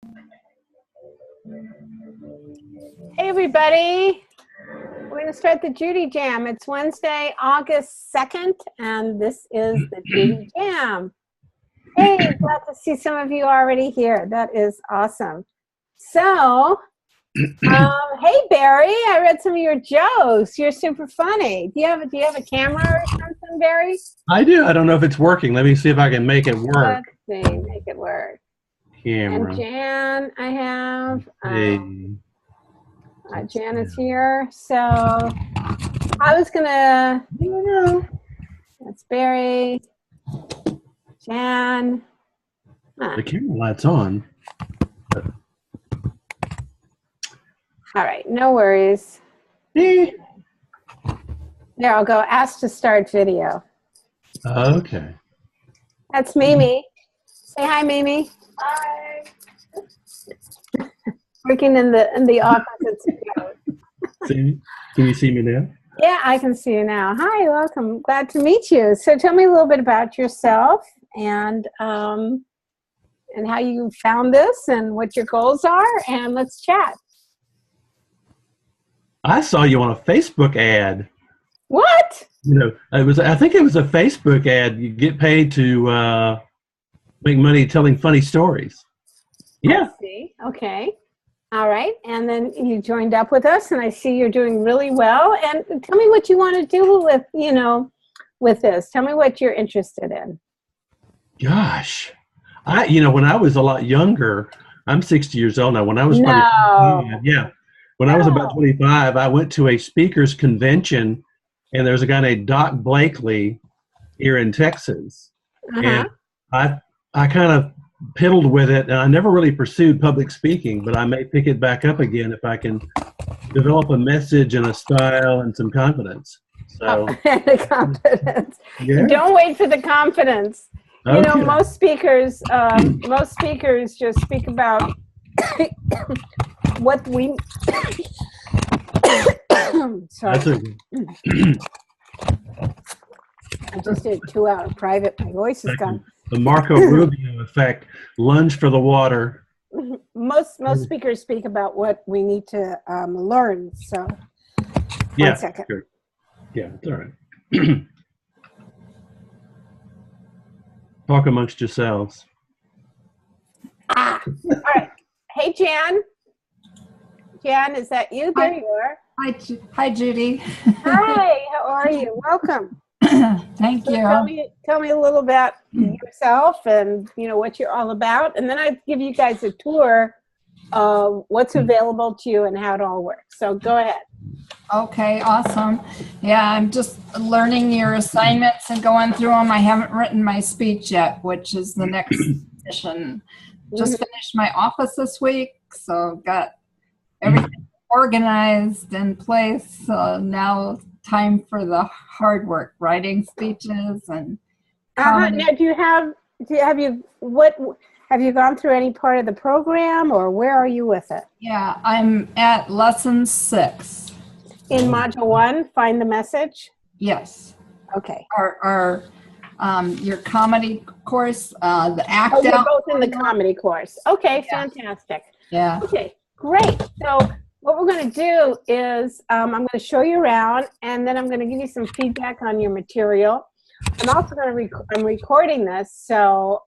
Hey everybody, we're going to start the Judy Jam. It's Wednesday, August 2nd, and this is the Judy Jam. Hey, glad to see some of you already here. That is awesome. So, hey Barry, I read some of your jokes. You're super funny. Do you have a camera or something, Barry? I do. I don't know if it's working. Let me see if I can make it work. Let's see, make it work. Camera. And Jan, I have. Hey. Jan is here. So I was gonna. That's Barry. Jan. The camera light's on. All right, no worries. There, I'll go ask to start video. Okay. That's Mimi. Say hi, Mimi. Hi. Working in the office. See? Can you see me now? Yeah, I can see you now. Hi, welcome. Glad to meet you. So tell me a little bit about yourself and how you found this and what your goals are, and let's chat. I saw you on a Facebook ad. What? You know, I think it was a Facebook ad. You get paid to make money telling funny stories. Yeah. I see. Okay. All right. And then you joined up with us, and I see you're doing really well. And tell me what you want to do with, with this. Tell me what you're interested in. Gosh. When I was a lot younger, I'm 60 years old now. When I was when I was about 25, I went to a speakers convention, and there's a guy named Doc Blakely here in Texas. And I kind of piddled with it, and I never really pursued public speaking, but I may pick it back up again if I can develop a message and a style and some confidence. So the confidence. Yeah. Don't wait for the confidence. Okay. You know, most speakers just speak about what we. Sorry. That's okay. I just did 2 hour private. My voice is gone. The Marco Rubio effect, lunge for the water. Most speakers speak about what we need to learn. So, Yeah, 1 second. Sure. Yeah, it's all right. Talk amongst yourselves. All right. Hey, Jan. Jan, is that you? There you are. Hi, Judy. Hi. How are you? Welcome. Thank you. Tell me a little about yourself and what you're all about, and then I give you guys a tour of what's available to you and how it all works. So go ahead. Okay, awesome. Yeah, I'm just learning your assignments and going through them. I haven't written my speech yet, which is the next mission. Just finished my office this week, so got everything organized in place. So now time for the hard work, writing speeches and now have you gone through any part of the program, or where are you with it? Yeah, I'm at lesson 6 in module 1. Find the message. Yes. Okay. Our your comedy course, the act out. You're both in the comedy course. Okay, yeah. Fantastic. Yeah. Okay, great. So what we're going to do is I'm going to show you around, and then I'm going to give you some feedback on your material. I'm also going to I'm recording this, so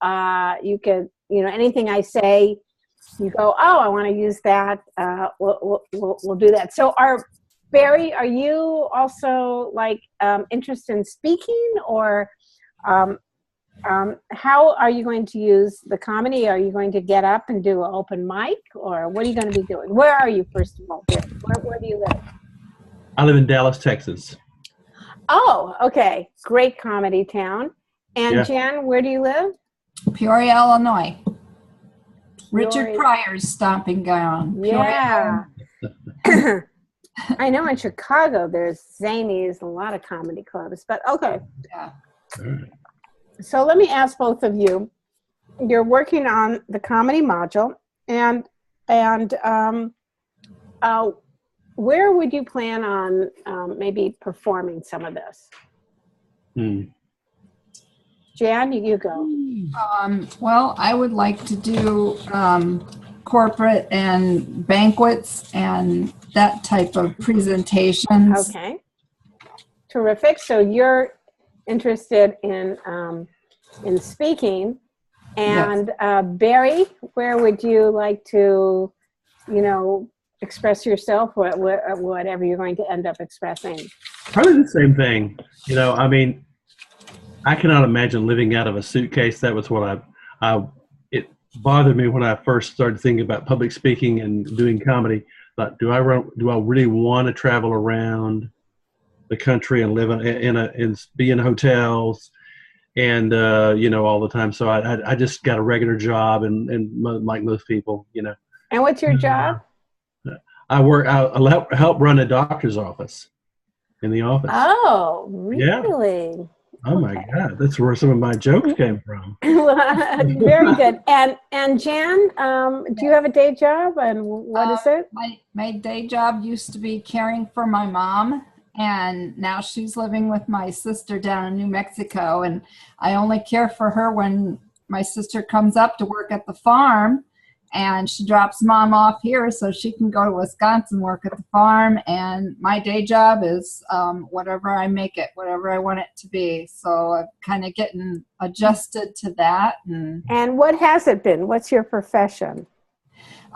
you could, anything I say, you go, oh, I want to use that. We'll do that. So Barry, are you also interested in speaking, or how are you going to use the comedy? Are you going to get up and do an open mic, or what are you going to be doing? Where are you, first of all? Where do you live? I live in Dallas, Texas. Oh, okay. Great comedy town. And yeah. Jan, where do you live? Peoria, Illinois. Richard Pryor's stomping ground. Yeah. I know in Chicago there's Zanies, a lot of comedy clubs, but okay. Yeah. So let me ask both of you. You're working on the comedy module, and where would you plan on maybe performing some of this? Jan, you go. Well, I would like to do corporate and banquets and that type of presentations. Okay. Terrific. So you're interested in speaking. And Barry, where would you like to, express yourself, whatever you're going to end up expressing? Probably the same thing. I mean, I cannot imagine living out of a suitcase. That was what it bothered me when I first started thinking about public speaking and doing comedy. Thought, do I really want to travel around the country and live and be in hotels and all the time? So I just got a regular job and like most people, And what's your job? I help run a doctor's office in the office. Oh, really? Yeah. Oh my God, that's where some of my jokes came from. Very good. And Jan, do you have a day job, and what is it? My day job used to be caring for my mom, and now she's living with my sister down in New Mexico, and I only care for her when my sister comes up to work at the farm, and she drops mom off here so she can go to Wisconsin, work at the farm. And my day job is whatever I make it, whatever I want it to be. So I'm kind of getting adjusted to that. And what has it been? What's your profession?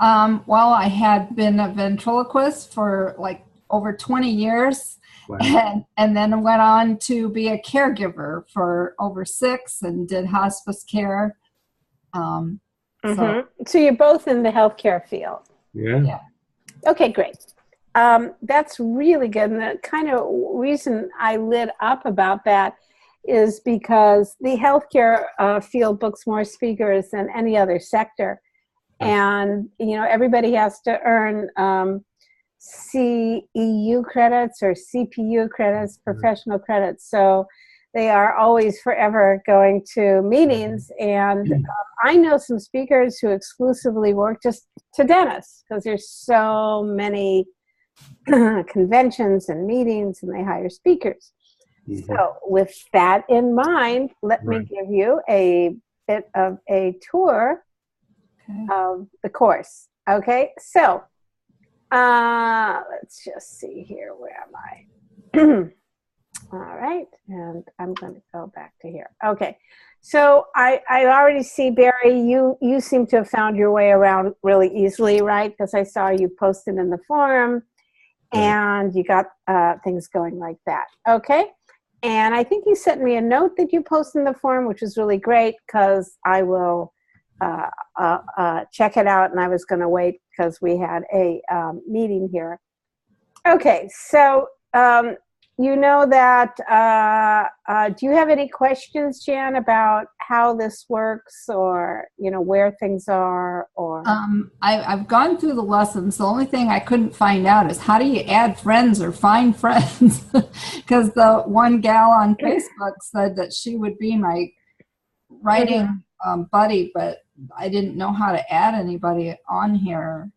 Well, I had been a ventriloquist for like over 20 years. Wow. And then went on to be a caregiver for over 6 and did hospice care. So you're both in the healthcare field. Yeah. Okay, great. That's really good. And the kind of reason I lit up about that is because the healthcare field books more speakers than any other sector. And, everybody has to earn CEU credits or CPU credits, professional credits. So they are always forever going to meetings. And I know some speakers who exclusively work just to dentists because there's so many conventions and meetings and they hire speakers. Mm-hmm. So with that in mind, let me give you a bit of a tour of the course. Okay, so let's just see here. Where am I? All right, and I'm going to go back to here. Okay, so I already see, Barry, you seem to have found your way around really easily, right? Because I saw you posted in the forum, and you got things going like that. Okay, and I think you sent me a note that you posted in the forum, which was really great because I will check it out, and I was going to wait because we had a meeting here. Okay, so you know that, do you have any questions, Jan, about how this works or, where things are? Or I've gone through the lessons. The only thing I couldn't find out is how do you add friends or find friends? Because the one gal on Facebook said that she would be my writing buddy, but I didn't know how to add anybody on here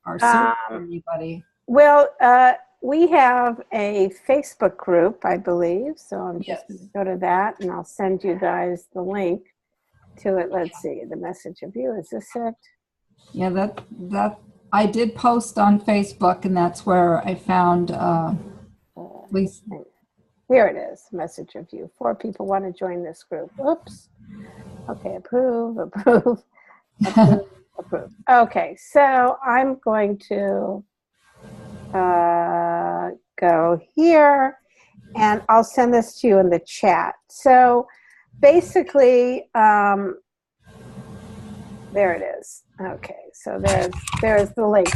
or search for anybody. Well, we have a Facebook group, I believe, so I'm just going to go to that, and I'll send you guys the link to it. Let's see, the message of you, is this it? Yeah, that I did post on Facebook, and that's where I found at least. Here it is, message of you. 4 people want to join this group. Oops. Okay, approve. Okay, so I'm going to go here, and I'll send this to you in the chat. So basically, there it is. Okay, so there's the link.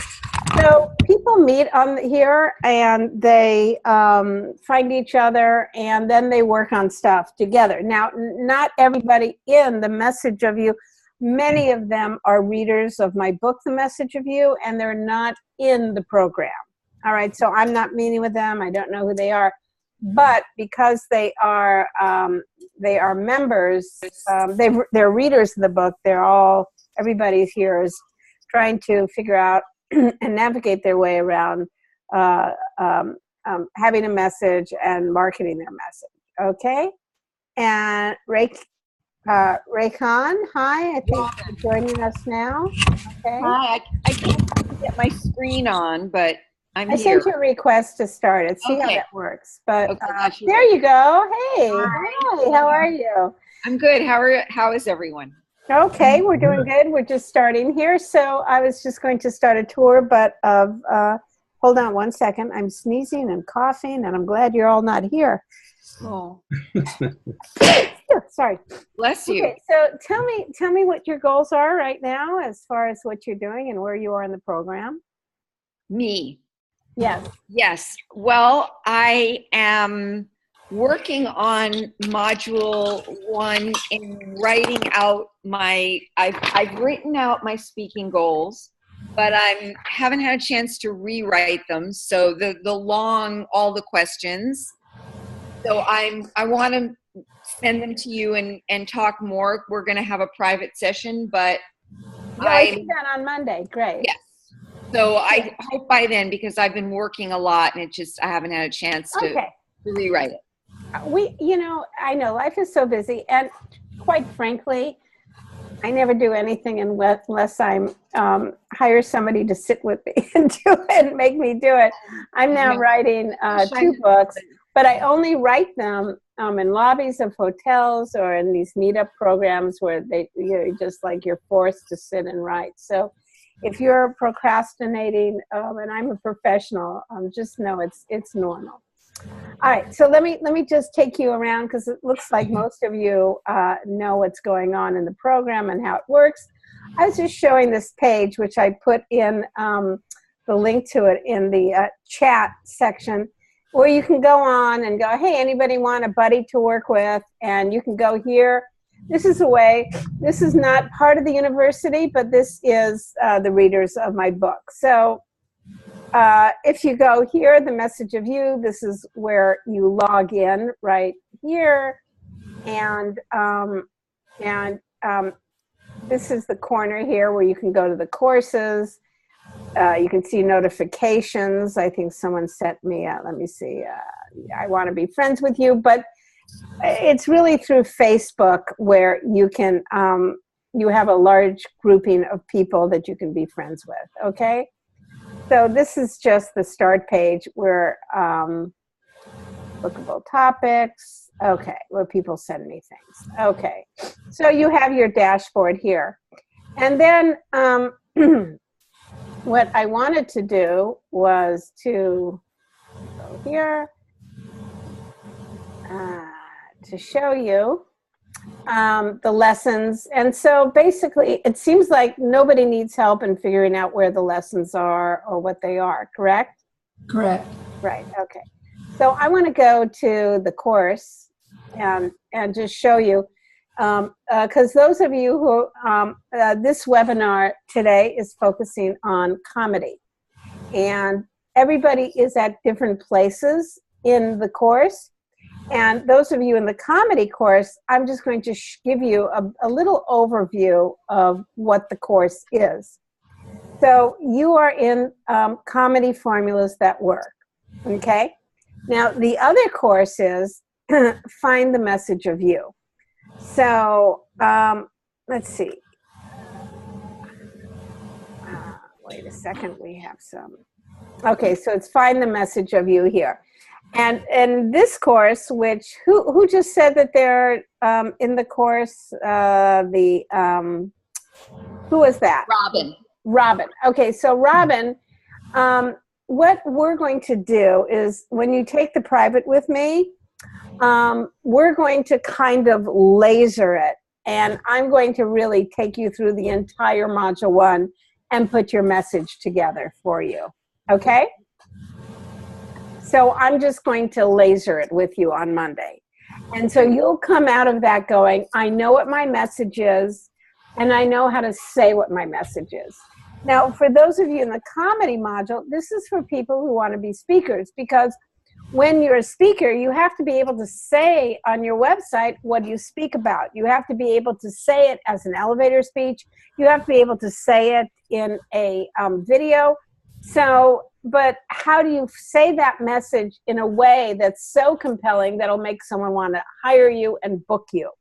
So people meet on here, and they find each other, and then they work on stuff together. Now, not everybody in the message of you, many of them are readers of my book, The Message of You, and they're not in the program. All right, so I'm not meeting with them. I don't know who they are, but because they are members, they're readers of the book. Everybody here is trying to figure out and navigate their way around having a message and marketing their message. Okay, and Raycon, hi, I think you're joining us now. Okay. Hi, I can't get my screen on, but I'm I here. sent you a request to start it. See how Okay. that works. But Okay, that should there work. you go. Hey, Hi. hi, how are you? I'm good. How is everyone? Okay, we're doing good. We're just starting here. So I was just going to start a tour, but hold on one second. I'm sneezing and coughing, and I'm glad you're all not here. Oh, Sorry. bless you. Okay, so tell me what your goals are right now as far as what you're doing and where you are in the program. Me. Yes. Yes. Well, I am working on module 1 in writing out I've written out my speaking goals, but I haven't had a chance to rewrite them. So all the questions. So I want to send them to you and talk more. We're going to have a private session, but I see that on Monday. Great. yes. So I hope by then, because I've been working a lot and I haven't had a chance to rewrite it. I know life is so busy, and quite frankly, I never do anything unless I'm hire somebody to sit with me and do it and make me do it. I'm now writing 2 books, but I only write them in lobbies of hotels or in these meetup programs where you're forced to sit and write. So if you're procrastinating, and I'm a professional, just know it's normal. All right, so let me just take you around, because it looks like most of you know what's going on in the program and how it works. I was just showing this page, which I put in the link to it in the chat section, where you can go on and go, hey, anybody want a buddy to work with? And you can go here. This is a way. This is not part of the university, but this is the readers of my book. So if you go here, the message of you, this is where you log in right here. And this is the corner here where you can go to the courses. You can see notifications. I think someone sent me, let me see, I want to be friends with you. But it's really through Facebook where you can, you have a large grouping of people that you can be friends with, okay? So this is just the start page where bookable topics, okay, where people send me things. Okay, so you have your dashboard here. And then what I wanted to do was to go here to show you the lessons. And so basically, it seems like nobody needs help in figuring out where the lessons are or what they are, correct? Correct. Right, okay. So I want to go to the course and just show you, because those of you who, this webinar today is focusing on comedy. And everybody is at different places in the course. And those of you in the comedy course, I'm just going to give you a little overview of what the course is. So you are in comedy formulas that work, okay? Now, the other course is find the message of you. So let's see. Wait a second, we have some. Okay, so it's find the message of you here. And this course, which, who just said that they're in the course, who was that? Robin. Okay, so Robin, what we're going to do is when you take the private with me, we're going to kind of laser it. And I'm going to really take you through the entire module 1 and put your message together for you. Okay? So I'm just going to laser it with you on Monday. And so you'll come out of that going, I know what my message is, and I know how to say what my message is. Now, for those of you in the comedy module, this is for people who want to be speakers, because when you're a speaker, you have to be able to say on your website what you speak about. You have to be able to say it as an elevator speech. You have to be able to say it in a video. So, but how do you say that message in a way that's so compelling that'll make someone want to hire you and book you?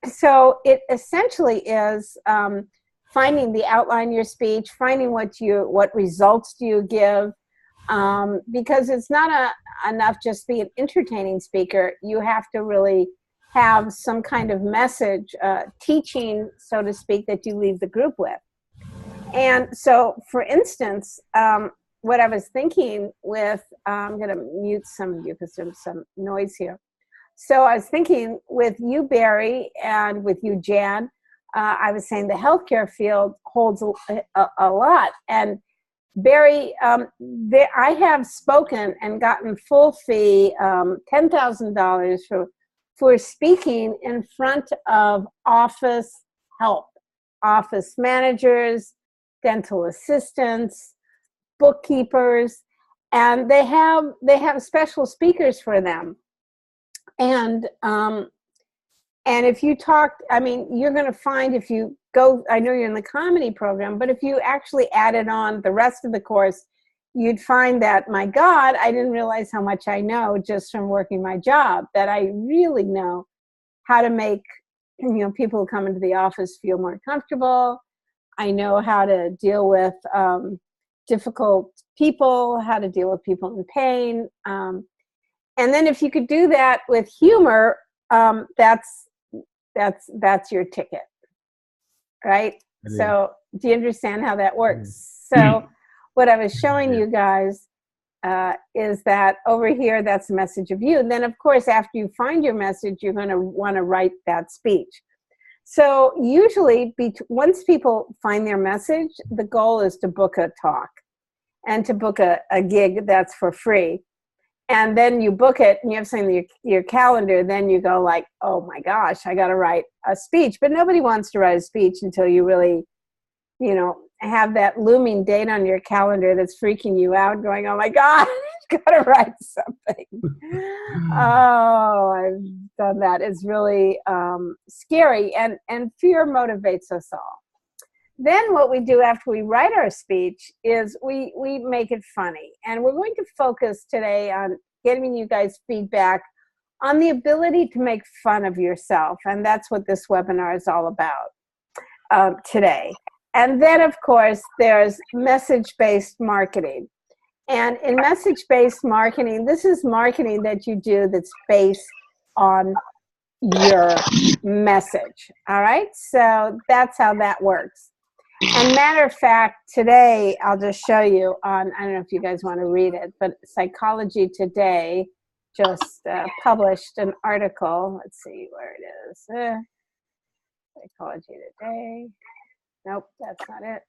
So it essentially is finding the outline of your speech, finding what results do you give, because it's not enough just be an entertaining speaker. You have to really have some kind of message, teaching, so to speak, that you leave the group with. And so, for instance, what I was thinking with, I'm going to mute some of you because there's some noise here. So I was thinking with you, Barry, and with you, Jan, I was saying the healthcare field holds a lot. And Barry, I have spoken and gotten full fee, $10,000 for speaking in front of office help, office managers, dental assistants, bookkeepers, and they have special speakers for them. And if you talk, I mean, you're going to find if you go, I know you're in the comedy program, but if you actually added on the rest of the course, you'd find that, my God, I didn't realize how much I know just from working my job, that I really know how to make, people who come into the office feel more comfortable. I know how to deal with difficult people, how to deal with people in pain. And then if you could do that with humor, that's your ticket, right? So do you understand how that works? So what I was showing you guys is that over here, that's the message of you. And then, of course, after you find your message, you're going to want to write that speech. So usually, once people find their message, the goal is to book a talk and to book a gig that's for free. And then you book it and you have something in your calendar, then you go like, oh my gosh, I got to write a speech. But nobody wants to write a speech until you really, have that looming date on your calendar that's freaking you out, going, oh my God, I've got to write something. Oh, I've done that. It's really scary, and fear motivates us all. Then what we do after we write our speech is we make it funny. And we're going to focus today on getting you guys feedback on the ability to make fun of yourself. And that's what this webinar is all about today. And then, of course, there's message-based marketing. And in message-based marketing, this is marketing that you do that's based on your message. All right? So that's how that works. And matter of fact, today, I'll just show you on, I don't know if you guys want to read it, but Psychology Today just published an article. Let's see where it is. Psychology Today. Nope, that's not it.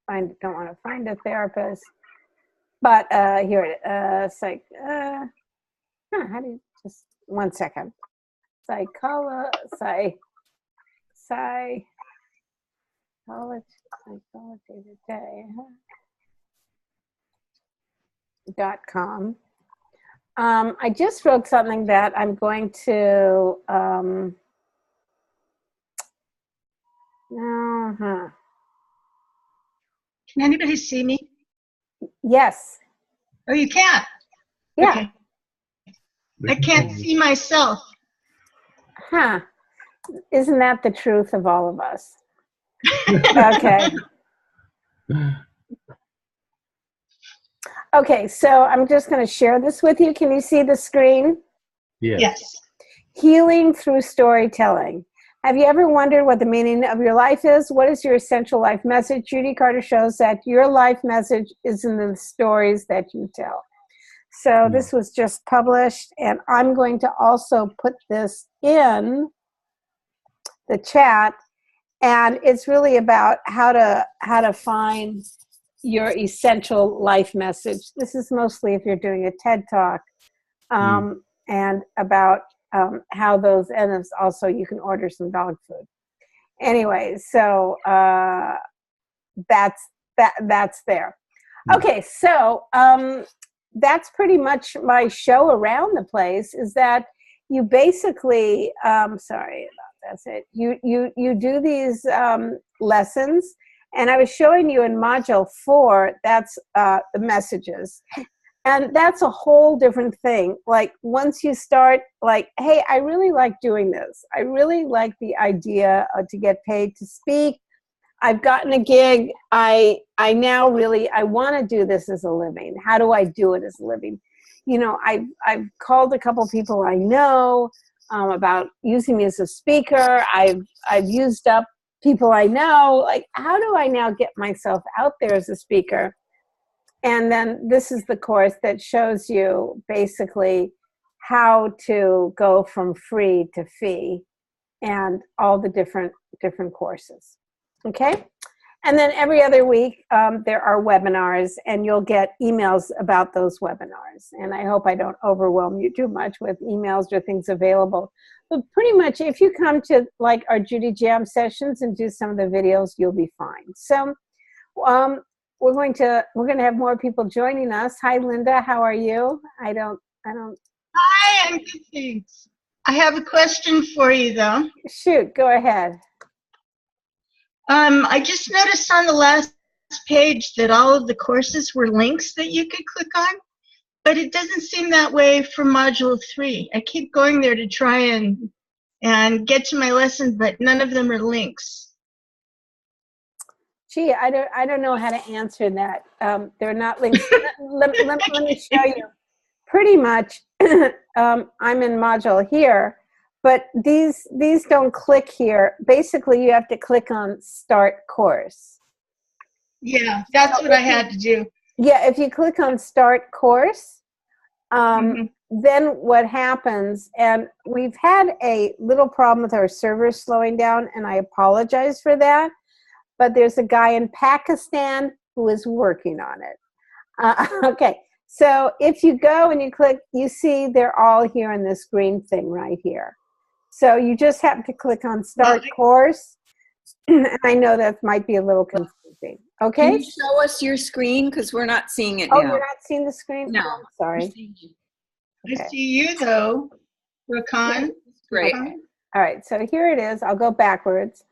I don't want to find a therapist. But here it is. How do you, just 1 second. Psychology Today. .com. I just wrote something that I'm going to Can anybody see me? Yes. Oh, you can't? Yeah. Okay. I can't see myself. Huh. Isn't that the truth of all of us? Okay. Okay, so I'm just going to share this with you. Can you see the screen? Yes. Healing through storytelling. Have you ever wondered what the meaning of your life is? What is your essential life message? Judy Carter shows that your life message is in the stories that you tell. So this was just published, and I'm going to also put this in the chat. And it's really about how to find your essential life message. This is mostly if you're doing a TED Talk, and about how those, and it's also you can order some dog food. Anyway, so that's there. Okay, so that's pretty much my show around the place. Is that you basically? Sorry about that's it. You do these lessons. And I was showing you in Module 4, that's the messages. And that's a whole different thing. Like once you start like, hey, I really like doing this. I really like the idea to get paid to speak. I've gotten a gig. I now really, I want to do this as a living. How do I do it as a living? You know, I've called a couple people I know about using me as a speaker. I've used up people I know. Like, how do I now get myself out there as a speaker? And then this is the course that shows you basically how to go from free to fee and all the different courses. Okay? And then every other week there are webinars, and you'll get emails about those webinars. And I hope I don't overwhelm you too much with emails or things available. But pretty much if you come to like our Judy Jam sessions and do some of the videos, you'll be fine. So we're going to have more people joining us. Hi, Linda. How are you? I don't. Hi, I'm good, thanks. I have a question for you, though. Shoot, go ahead. I just noticed on the last page that all of the courses were links that you could click on, but it doesn't seem that way for Module 3. I keep going there to try and get to my lesson, but none of them are links. Gee, I don't know how to answer that. They're not links. let me show you. Pretty much, I'm in module here, but these don't click here. Basically, you have to click on Start Course. Yeah, that's what I had to do. Yeah, if you click on Start Course, then what happens, and we've had a little problem with our servers slowing down, and I apologize for that. But there's a guy in Pakistan who is working on it. Okay, so if you go and you click, you see they're all here in this green thing right here. So you just have to click on Start Course. I know that might be a little confusing. Okay? Can you show us your screen? Because we're not seeing it now. now. You're not seeing the screen? No. Oh, sorry. I see you, though, Rakan. Great. Okay. All right, so here it is. I'll go backwards.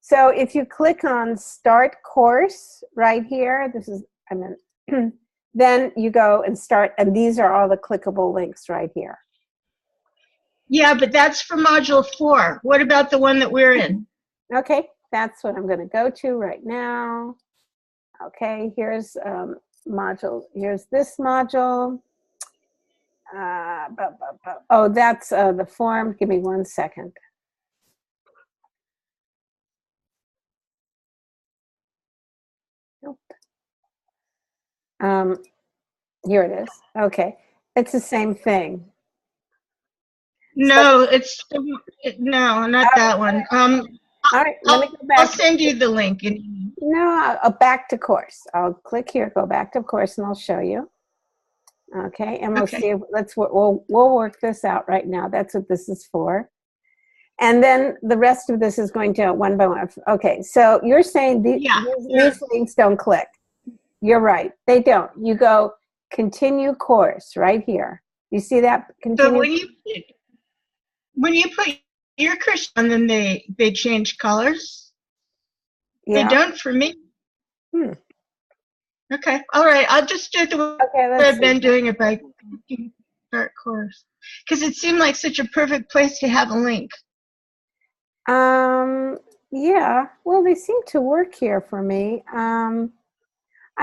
So if you click on Start Course right here, then you go and start, and these are all the clickable links right here. Yeah, but that's for Module 4. What about the one that we're in? Okay, that's what I'm going to go to right now. Okay, here's module. Here's this module. Oh, that's the form. Give me 1 second. Nope. Here it is. Okay, it's the same thing. No, no, not that one. All right, let me go back. I'll send you the link. No, I'll back to course. I'll click here, go back to course, and I'll show you. Okay, and we'll see. We'll work this out right now. That's what this is for. And then the rest of this is going to one by one. Okay, so you're saying these links don't click. You're right. They don't. You go continue course right here. You see that? Continue. So when you put your cursor on them, they change colors? Yeah. They don't for me. Okay. All right. I'll just do it the way I've been doing it by Start Course. Because it seemed like such a perfect place to have a link. Yeah. Well, they seem to work here for me. I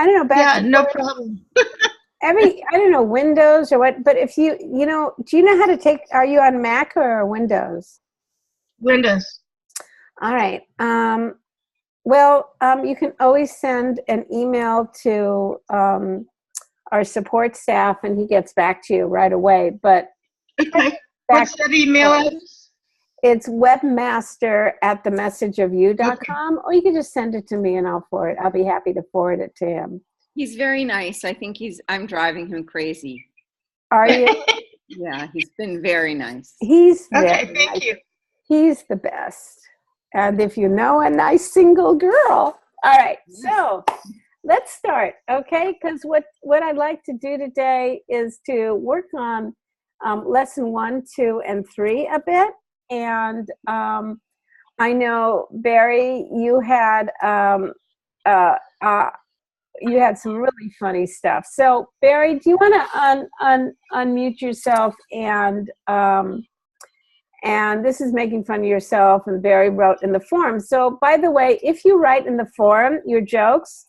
don't know. Yeah, no problem. I don't know, Windows or what, but if do you know how to are you on Mac or Windows? Windows. All right. Well, you can always send an email to our support staff, and he gets back to you right away. But okay, what's that email address? It's webmaster@themessageofyou.com, or you can just send it to me, and I'll be happy to forward it to him. He's very nice. I think I'm driving him crazy. Are you? Yeah, he's been very nice. He's okay. Thank you. He's the best. And if you know a nice single girl. All right, so let's start, okay? Because what I'd like to do today is to work on lesson 1, 2, and 3 a bit. And I know, Barry, you had you had some really funny stuff. So Barry, do you want to unmute yourself and this is making fun of yourself, and Barry wrote in the forum. So by the way, if you write in the forum your jokes,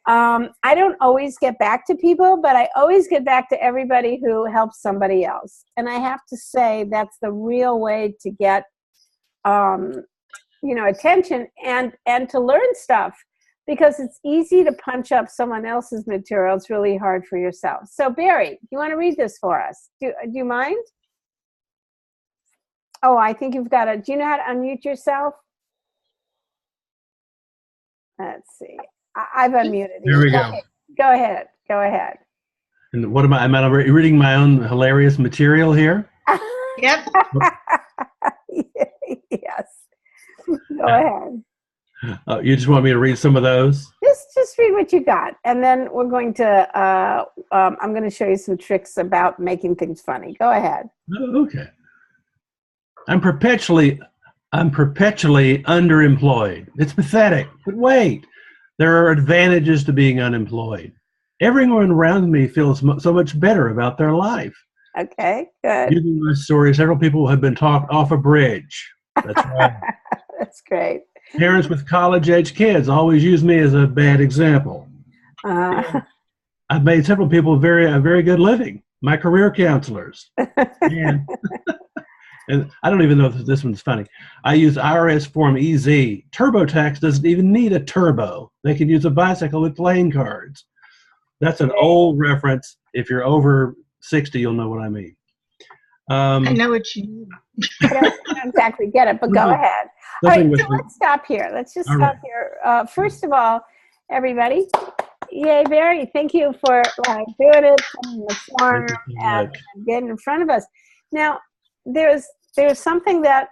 I don't always get back to people, but I always get back to everybody who helps somebody else. And I have to say that's the real way to get, attention and to learn stuff, because it's easy to punch up someone else's material. It's really hard for yourself. So Barry, you want to read this for us? Do you mind? Oh, I think you've got to, do you know how to unmute yourself? Let's see. I've unmuted you. There we go. Go ahead. And what am I reading my own hilarious material here? Yep. Yes. Go ahead. You just want me to read some of those? Just read what you got, and then we're going to. I'm going to show you some tricks about making things funny. Go ahead. Oh, okay. I'm perpetually underemployed. It's pathetic, but wait, there are advantages to being unemployed. Everyone around me feels so much better about their life. Okay, good. Using my story, several people have been talked off a bridge. That's right. That's great. Parents with college-age kids always use me as a bad example. I've made several people a very good living. My career counselors. And I don't even know if this one's funny. I use IRS Form EZ. TurboTax doesn't even need a turbo. They can use a bicycle with playing cards. That's an old reference. If you're over 60, you'll know what I mean. I know what you mean. I don't exactly get it, but go ahead. All right, so let's stop here. Let's just stop here. First of all, everybody, yay, Barry, thank you for doing it in the form and getting in front of us. Now, there's something that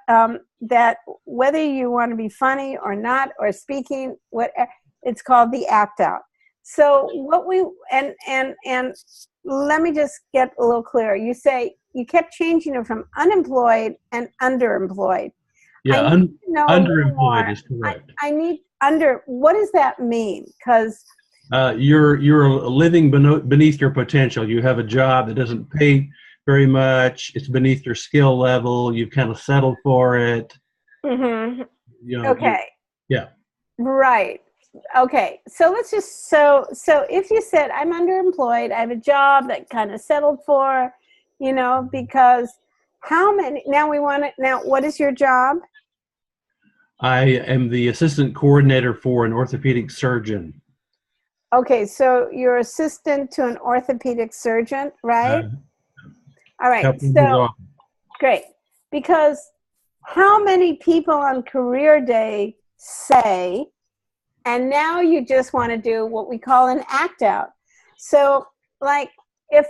that whether you want to be funny or not, or speaking, it's called the act out. So what we and let me just get a little clearer. You say you kept changing it from unemployed and underemployed. Yeah, underemployed is correct. I need what does that mean? Because you're living beneath your potential. You have a job that doesn't pay very much. It's beneath your skill level. You've kind of settled for it. Mm-hmm. Okay. Yeah. Right. Okay. So let's just so if you said I'm underemployed, I have a job that kind of settled for, because how many? Now what is your job? I am the assistant coordinator for an orthopedic surgeon. Okay, so you're assistant to an orthopedic surgeon, right? All right, so great. Because how many people on career day say, and now you just want to do what we call an act out. So like if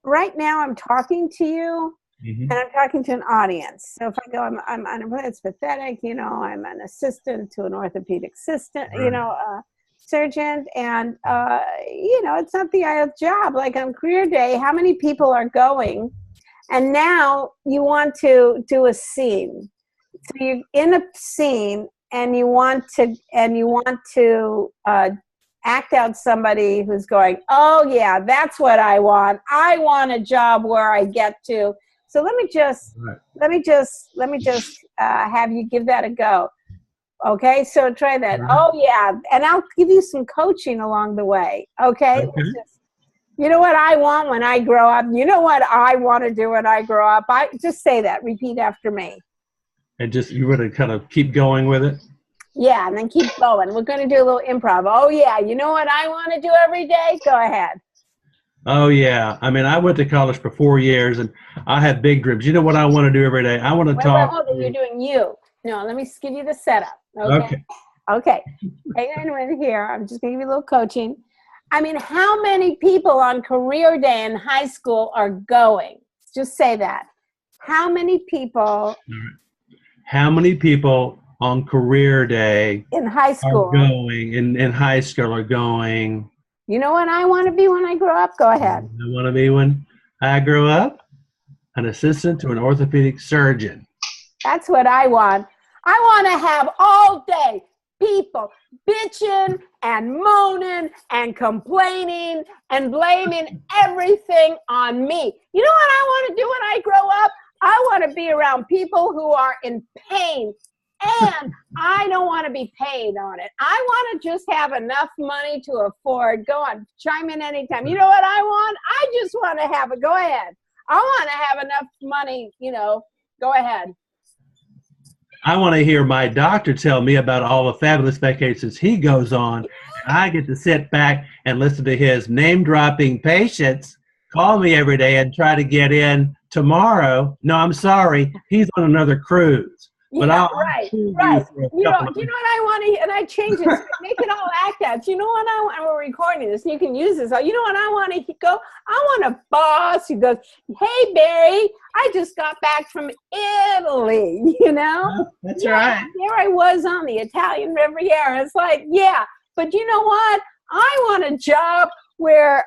right now I'm talking to you, and I'm talking to an audience. So if I go, I'm unemployed, it's pathetic, I'm an assistant to an orthopedic surgeon, and it's not the ideal job. Like on career day, how many people are going? And now you want to do a scene. So you're in a scene, and you want to act out somebody who's going, oh yeah, that's what I want. I want a job where I get to. So let me just have you give that a go. Okay, so try that. Oh yeah, and I'll give you some coaching along the way. Okay. You know what I want when I grow up? You know what I want to do when I grow up? I just say that. Repeat after me. And you want to kind of keep going with it? Yeah, and then keep going. We're going to do a little improv. Oh yeah, you know what I want to do every day? Go ahead. Oh yeah. I mean, I went to college for 4 years, and I had big dreams. You know what I want to do every day? I want to talk. Hold on, you're doing you. No, let me give you the setup. Okay. Hang on here. I'm just going to give you a little coaching. I mean, how many people on career day in high school are going? Just say that. How many people? How many people on career day in high school are going? In high school are going. You know what I want to be when I grow up? Go ahead. I want to be when I grow up? An assistant to an orthopedic surgeon. That's what I want. I want to have all day people bitching and moaning and complaining and blaming everything on me. You know what I want to do when I grow up? I want to be around people who are in pain, and I don't want to be paid on it. I want to just have enough money to afford. Go on, chime in anytime. You know what I want? I just want to have it. Go ahead. I want to have enough money, go ahead. I want to hear my doctor tell me about all the fabulous vacations he goes on. I get to sit back and listen to his name-dropping patients call me every day and try to get in tomorrow. No, I'm sorry. He's on another cruise. But yeah, right. You know what I want to, and I change it, make it all act out. You know what I want? We're recording this, and you can use this. You know what I want to go? I want a boss who goes, "Hey, Barry, I just got back from Italy." That's right. There I was on the Italian Riviera. It's like, yeah, but you know what? I want a job where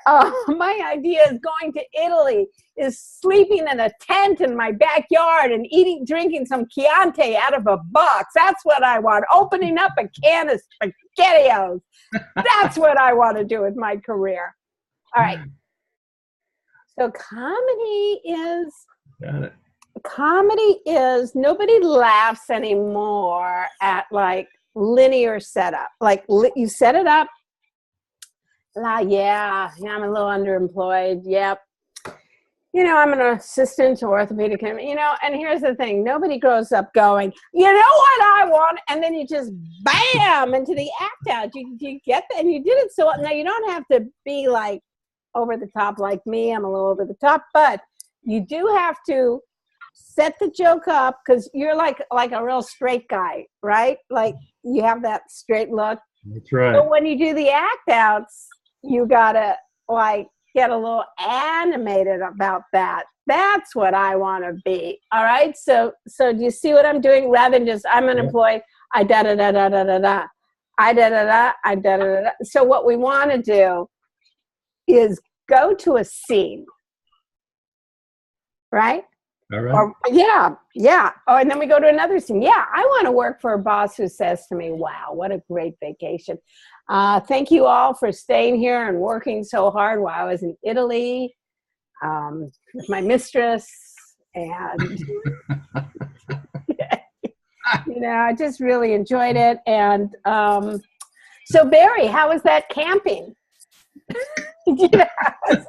my idea is going to Italy, is sleeping in a tent in my backyard and drinking some Chianti out of a box. That's what I want. Opening up a can of SpaghettiOs. That's what I want to do with my career. All right. So comedy is nobody laughs anymore at like linear setup. Like you set it up. Yeah, I'm a little underemployed. Yep. I'm an assistant to orthopedic, and here's the thing. Nobody grows up going, you know what I want? And then you just bam into the act out. You get that? And you did it so well. Now you don't have to be like over the top like me. I'm a little over the top, but you do have to set the joke up because you're like a real straight guy, right? Like you have that straight look. That's right. But when you do the act outs, you gotta like get a little animated about that. That's what I want to be. All right. So do you see what I'm doing? Rather than just I'm unemployed. I da da da da da da da. I da da da. I da da da. So what we want to do is go to a scene. Right. All right. Yeah. Oh, and then we go to another scene. Yeah, I want to work for a boss who says to me, "Wow, what a great vacation. Thank you all for staying here and working so hard while I was in Italy with my mistress." And, I just really enjoyed it. And so, Barry, how was that camping? How was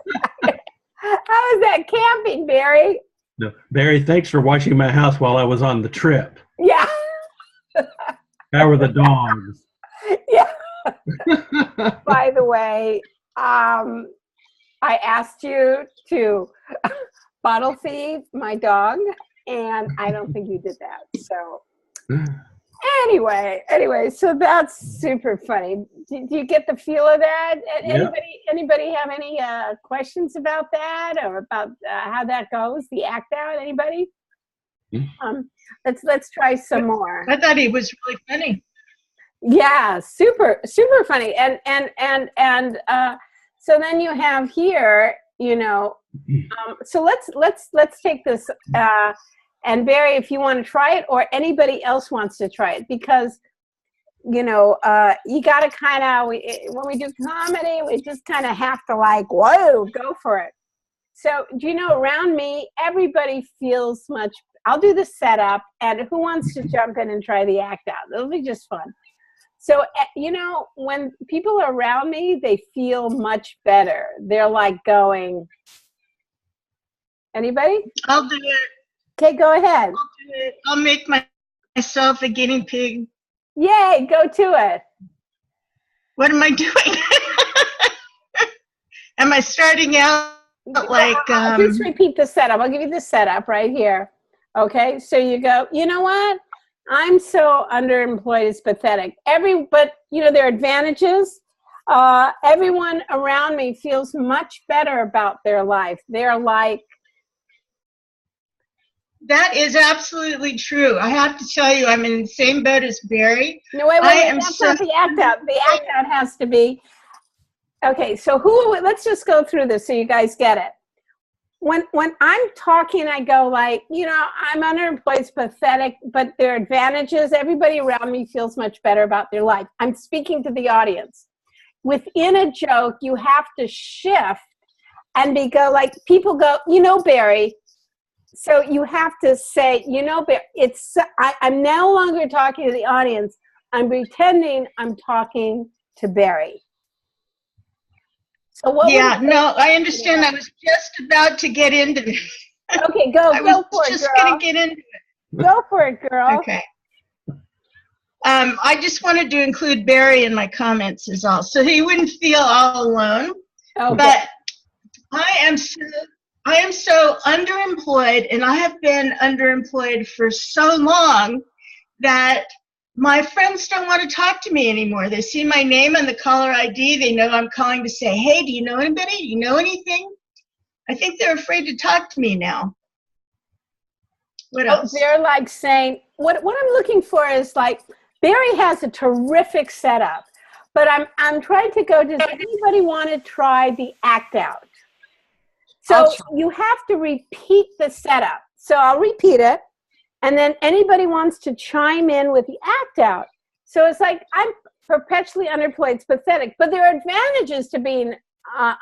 that camping, Barry? No, Barry, thanks for watching my house while I was on the trip. Yeah. How were the dogs? Yeah. By the way, I asked you to bottle feed my dog, and I don't think you did that. So anyway, so that's super funny. Do you get the feel of that? Yeah. Anybody have any questions about that or about how that goes? The act out? Anybody? Let's try some more. I thought he was really funny. Yeah, super funny. And so then you have here, so let's take this and Barry, if you want to try it or anybody else wants to try it, because you got to kind of, when we do comedy, we just kind of have to like, whoa, go for it. So around me, everybody feels much. I'll do the setup, and who wants to jump in and try the act out? It'll be just fun. So, when people are around me, they feel much better. They're like going, anybody? I'll do it. Okay, go ahead. I'll do it. I'll make myself a guinea pig. Yay, go to it. What am I doing? Am I starting out like... just repeat the setup. I'll give you the setup right here. Okay, so you go, you know what? I'm so underemployed, it's pathetic. But there are advantages. Everyone around me feels much better about their life. They're like... That is absolutely true. I have to tell you, I'm in the same boat as Barry. No, wait, that's not the act out. The act out has to be... Okay, so let's just go through this so you guys get it. when I'm talking, I go like, I'm underemployed, it's pathetic, but there are advantages. Everybody around me feels much better about their life. I'm speaking to the audience. Within a joke, you have to shift and go like, people go, Barry. So you have to say, Barry, I'm no longer talking to the audience. I'm pretending I'm talking to Barry. So I understand. I was just about to get into this. Okay, go for it, girl. Just gonna get into it. Go for it, girl. Okay. I just wanted to include Barry in my comments is all, so he wouldn't feel all alone. Okay. But I am so underemployed, and I have been underemployed for so long that my friends don't want to talk to me anymore. They see my name on the caller ID. They know I'm calling to say, hey, do you know anybody? Do you know anything? I think they're afraid to talk to me now. What else? They're like saying, what I'm looking for is like, Barry has a terrific setup, but I'm trying to go, does anybody want to try the act out? So you have to repeat the setup. So I'll repeat it. And then anybody wants to chime in with the act out. So it's like, I'm perpetually underemployed. It's pathetic. But there are advantages to being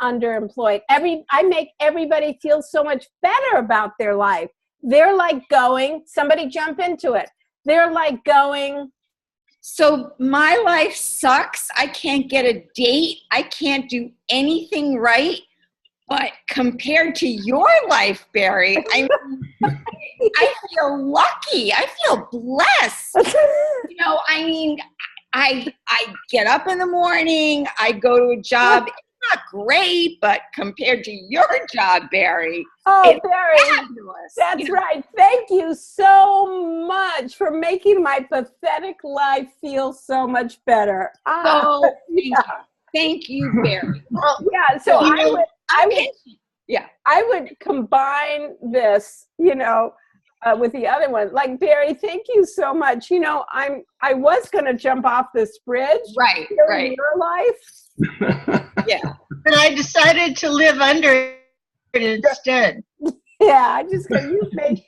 underemployed. I make everybody feel so much better about their life. They're like going, somebody jump into it. They're like going. So my life sucks. I can't get a date. I can't do anything right. But compared to your life, Barry, I feel lucky. I feel blessed. I get up in the morning. I go to a job. It's not great, but compared to your job, Barry, it's Barry, fabulous. That's right. Thank you so much for making my pathetic life feel so much better. Thank you, Barry. Well, yeah. So I would combine this, with the other one. Like, Barry, thank you so much. I was going to jump off this bridge. Right. In your life. Yeah. But I decided to live under it instead. Yeah, I just go, you made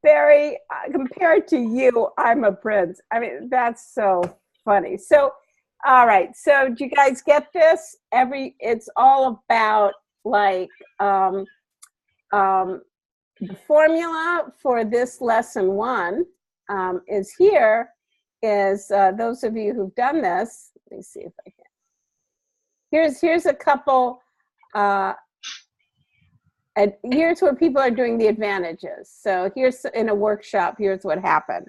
Barry, compared to you, I'm a prince. I mean, that's so funny. So, all right. So do you guys get this? It's all about like, the formula for this lesson 1 is here. Those of you who've done this, let me see if I can. Here's a couple, and here's where people are doing the advantages. So here's in a workshop, here's what happened.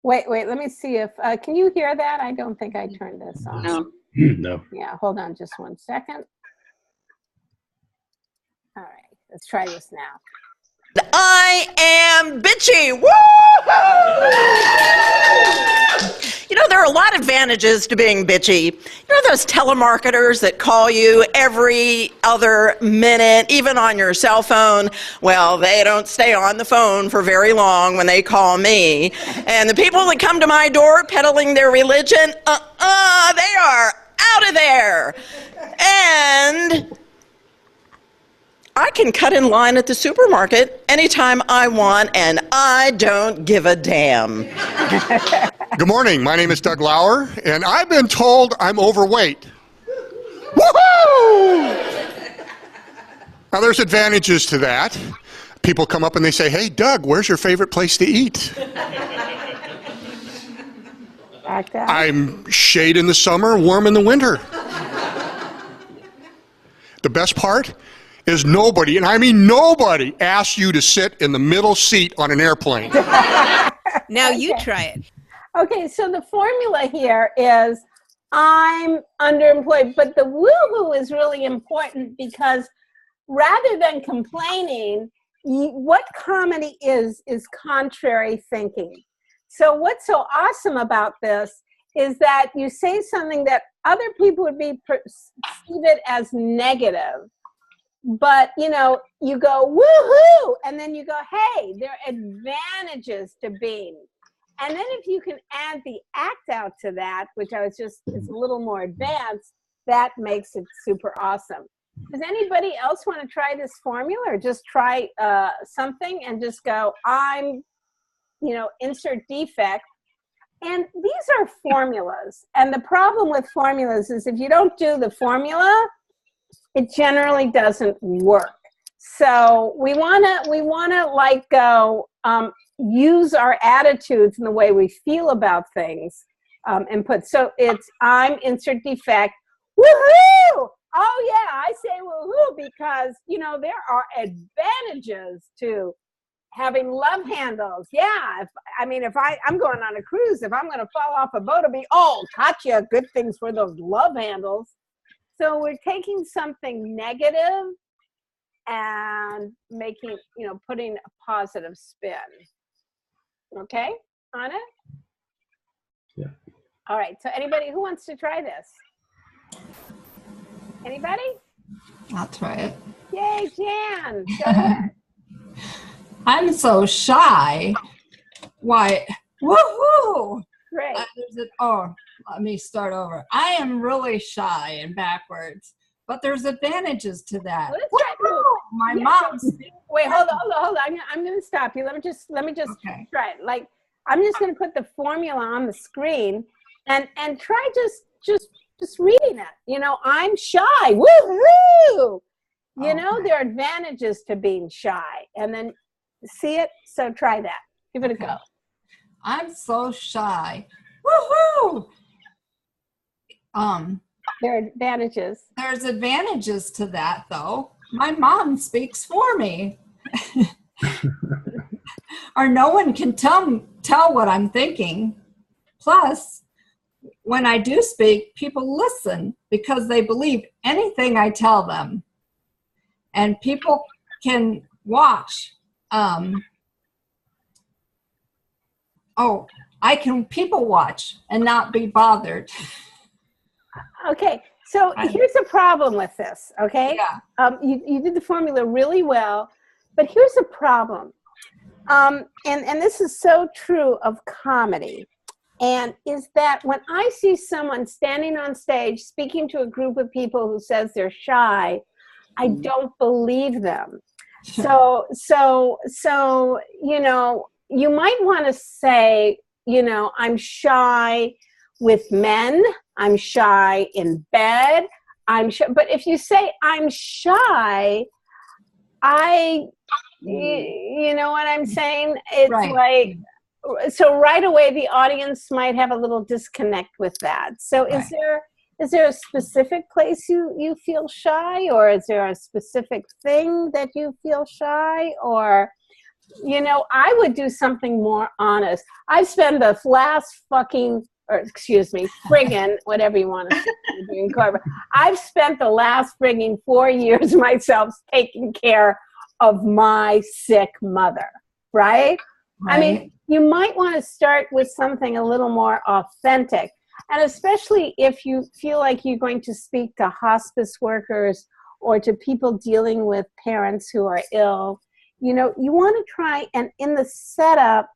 Wait, let me see if, can you hear that? I don't think I turned this on. No. No. Yeah, hold on just 1 second. All right, let's try this now. I am bitchy. Woo! There are a lot of advantages to being bitchy. Those telemarketers that call you every other minute, even on your cell phone? Well, they don't stay on the phone for very long when they call me. And the people that come to my door peddling their religion, they are out of there. And I can cut in line at the supermarket anytime I want, and I don't give a damn. Good morning. My name is Doug Lauer, and I've been told I'm overweight. Woohoo! Now, there's advantages to that. People come up and they say, hey, Doug, where's your favorite place to eat? I'm shade in the summer, warm in the winter. The best part is nobody, and I mean nobody, asks you to sit in the middle seat on an airplane. Now you try it. Okay, so the formula here is I'm underemployed, but the woohoo is really important because rather than complaining, what comedy is contrary thinking. So what's so awesome about this is that you say something that other people would perceive it as negative. But, you go, woohoo! And then you go, hey, there are advantages to being. And then if you can add the act out to that, which it's a little more advanced, that makes it super awesome. Does anybody else want to try this formula, or just try something and just go, I'm, insert defect? And these are formulas. And the problem with formulas is if you don't do the formula, it generally doesn't work. So we wanna like go use our attitudes and the way we feel about things and put. So it's I'm insert defect. Woohoo! Oh yeah, I say woohoo because there are advantages to having love handles. Yeah, if I'm going on a cruise, if I'm going to fall off a boat, it'll be gotcha. Good things for those love handles. So we're taking something negative and making, putting a positive spin. Okay, on it? Yeah. All right, so anybody who wants to try this? Anybody? I'll try it. Yay, Jan. Go ahead. I'm so shy. Why? Woohoo! Great. Let me start over. I am really shy and backwards, but there's advantages to that. Let's try My mom's. Wait, hold on. I'm going to stop you. Let me just Okay. try it. Like, I'm just going to put the formula on the screen and try just reading it. I'm shy. Woohoo! There are advantages to being shy. And then see it? So try that. Give it a go. I'm so shy. Woohoo! There are advantages. There's advantages to that, though. My mom speaks for me. Or no one can tell what I'm thinking. Plus, when I do speak, people listen because they believe anything I tell them. And people can watch. I can people watch and not be bothered. Okay, so here's a problem with this, okay? Yeah. You did the formula really well, but here's a problem. And this is so true of comedy, and is that when I see someone standing on stage speaking to a group of people who says they're shy, I don't believe them. So you might want to say, I'm shy with men, I'm shy in bed, I'm shy. But if you say I'm shy, you know what I'm saying? It's right. So right away the audience might have a little disconnect with that. So Right. Is there a specific place you feel shy, or is there a specific thing that you feel shy? Or, I would do something more honest. I've spent the last friggin', whatever you want to say, I've spent the last friggin' 4 years myself taking care of my sick mother, right? I mean, you might want to start with something a little more authentic. And especially if you feel like you're going to speak to hospice workers or to people dealing with parents who are ill, you want to try and in the setup,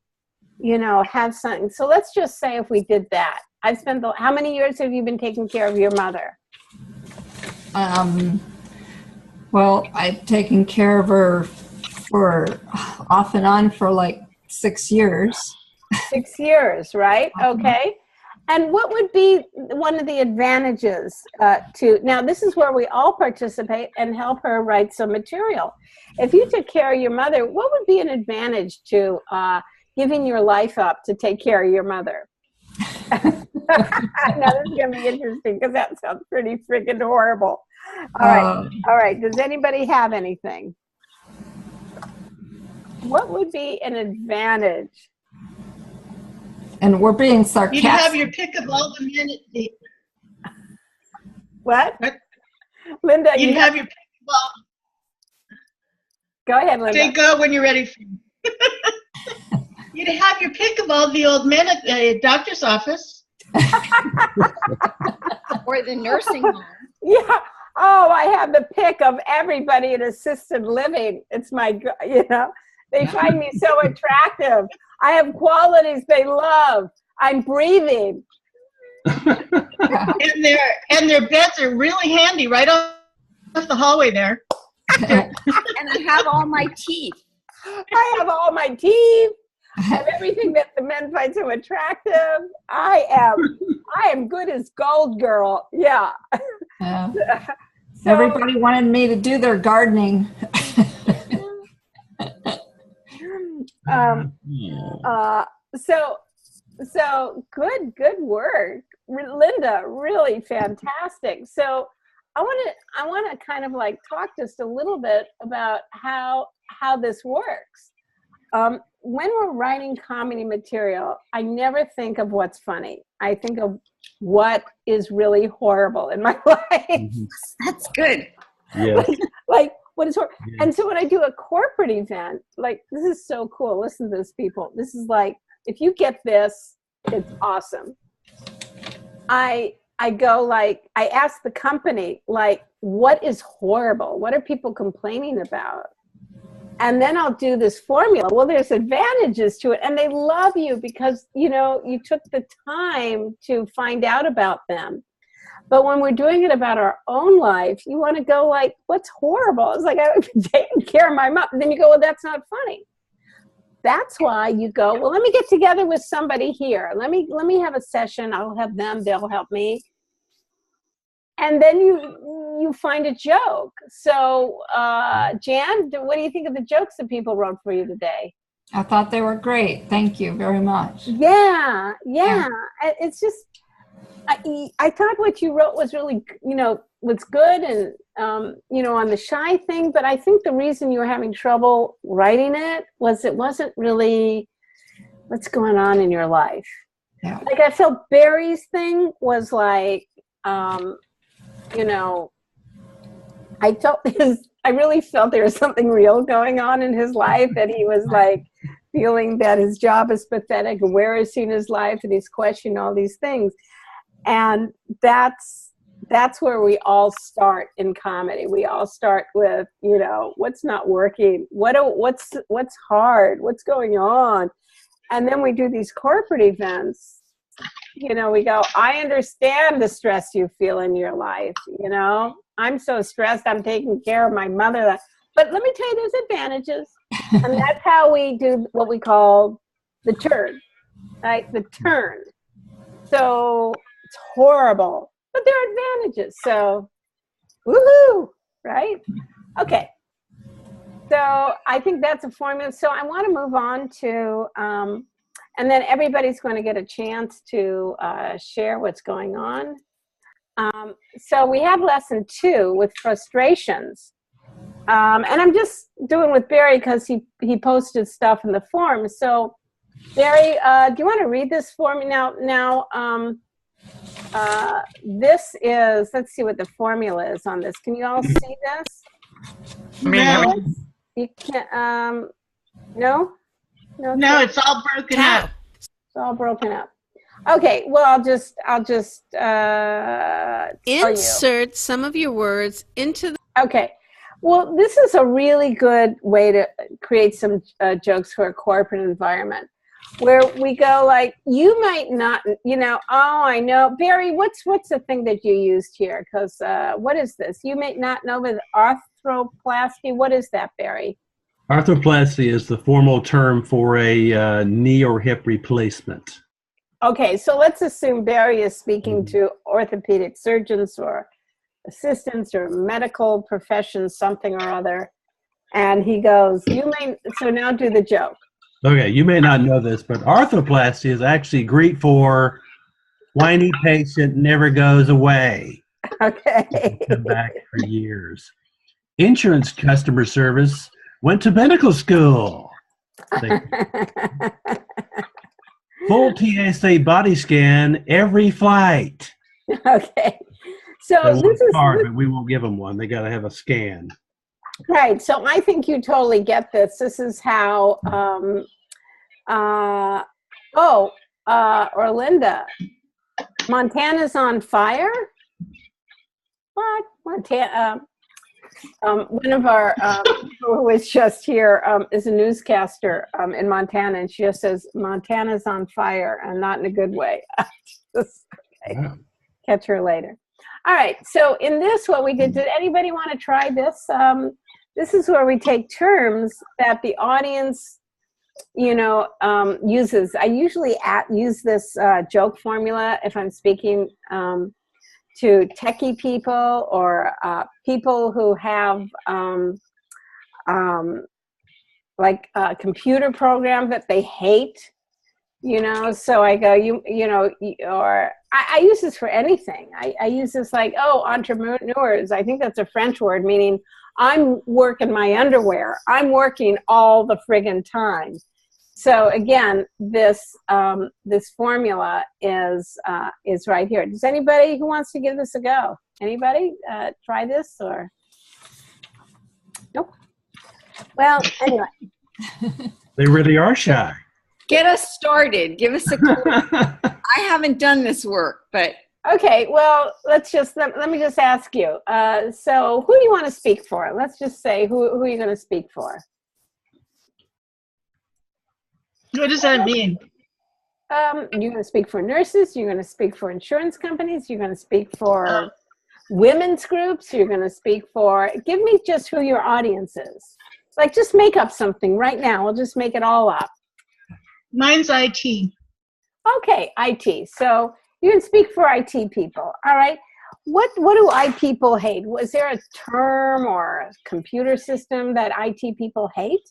have something. So let's just say if we did that. How many years have you been taking care of your mother? Well, I've taken care of her for off and on for like 6 years. 6 years, right? Okay. And what would be one of the advantages now this is where we all participate and help her write some material. If you took care of your mother, what would be an advantage to giving your life up to take care of your mother? Now this is going to be interesting because that sounds pretty freaking horrible. All right. Does anybody have anything? What would be an advantage? And we're being sarcastic. You'd have your pick of all the men. What? Linda, You'd have your pick of all. Go ahead, Linda. Okay, go when you're ready. You'd have your pick of all the old men at the doctor's office. Or the nursing home. Yeah. Oh, I have the pick of everybody in assisted living. It's my, they find me so attractive. I have qualities they love. I'm breathing. And their beds are really handy, right on the hallway there. And I have all my teeth. I have all my teeth. I have everything that the men find so attractive. I am good as gold, girl. Yeah. Yeah. So, Everybody wanted me to do their gardening. So good work, Linda. Really fantastic. So I want to kind of like talk just a little bit about how this works. When we're writing comedy material, I never think of what's funny. I think of what is really horrible in my life. That's good. Yeah. Like what is horrible. Yeah. And so when I do a corporate event, like this is so cool. Listen to this, people. This is like, if you get this, it's awesome. I go like, I ask the company, like, what is horrible? What are people complaining about? And then I'll do this formula. Well, there's advantages to it. And they love you because, you know, you took the time to find out about them. But when we're doing it about our own life, you want to go like, what's horrible? It's like, I've been taking care of my mom. And then you go, well, that's not funny. That's why you go, well, let me get together with somebody here. Let me have a session. I'll have them. They'll help me. And then you find a joke. So, Jan, what do you think of the jokes that people wrote for you today? I thought they were great. Thank you very much. Yeah. It's just, I thought what you wrote was really, was good and, on the shy thing. But I think the reason you were having trouble writing it wasn't really what's going on in your life. Yeah. Like I felt Barry's thing was like, I really felt there was something real going on in his life, and he was like feeling that his job is pathetic and where is he in his life, and he's questioning all these things. And that's where we all start in comedy. We all start with, what's not working, what's hard, what's going on. And then we do these corporate events. We go, I understand the stress you feel in your life. I'm so stressed. I'm taking care of my mother. But let me tell you, there's advantages. And that's how we do what we call the turn, right? The turn. So it's horrible, but there are advantages. So, woohoo, right? Okay. So I think that's a formula. So I want to move on to, and then everybody's going to get a chance to share what's going on. So we have lesson 2 with frustrations. And I'm just doing with Barry because he posted stuff in the forum. So Barry, do you want to read this for me now? This is, let's see what the formula is on this. Can you all see this? No. You can't, no, it's all broken up. it's all broken up. Okay, well, I'll just Insert some of your words into the. Okay, well, this is a really good way to create some jokes for a corporate environment, where we go like, you might not, oh, I know, Barry, what's the thing that you used here? Because what is this? You may not know, but arthroplasty. What is that, Barry? Arthroplasty is the formal term for a knee or hip replacement. Okay, so let's assume Barry is speaking to orthopedic surgeons or assistants or medical professions, something or other, and he goes, so now do the joke. Okay, you may not know this, but arthroplasty is actually Greek for whiny patient never goes away. Okay. Come back for years. Insurance customer service went to medical school. Full TSA body scan every flight. Okay. So this is hard, but we won't give them one. They got to have a scan. Right. So I think you totally get this. This is how, Orlinda, Montana's on fire? What? Montana, one of our people who was just here is a newscaster in Montana, and she just says, Montana's on fire, and not in a good way. Okay. Wow. Catch her later. All right, so in this, what we did anybody want to try this? This is where we take terms that the audience, uses. I usually use this joke formula if I'm speaking to techie people or people who have like a computer program that they hate. So I go, or I use this for anything. I use this like, entrepreneurs. I think that's a French word meaning I'm working my underwear. I'm working all the friggin' time. So again, this formula is right here. Does anybody who wants to give this a go? Anybody try this or? Nope. Well, anyway. They really are shy. Get us started. Give us a clue. I haven't done this work, but. Okay, well, let me just ask you. So who do you want to speak for? Let's just say who are you going to speak for? What does that mean? You're going to speak for nurses. You're going to speak for insurance companies. You're going to speak for women's groups. You're going to speak for, give me just who your audience is. Like just make up something right now. We'll just make it all up. Mine's IT. Okay, IT. So you can speak for IT people. All right. What do IT people hate? Was there a term or a computer system that IT people hate?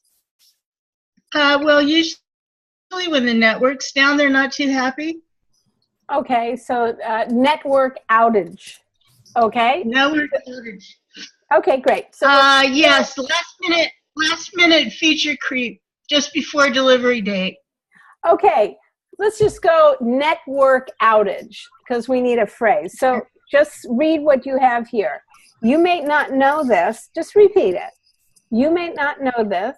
Well, usually when the network's down, they're not too happy. Okay, so network outage. Okay. Network outage. Okay, great. So yes, last minute feature creep just before delivery date. Okay, let's just go network outage because we need a phrase. So just read what you have here. You may not know this. Just repeat it. You may not know this.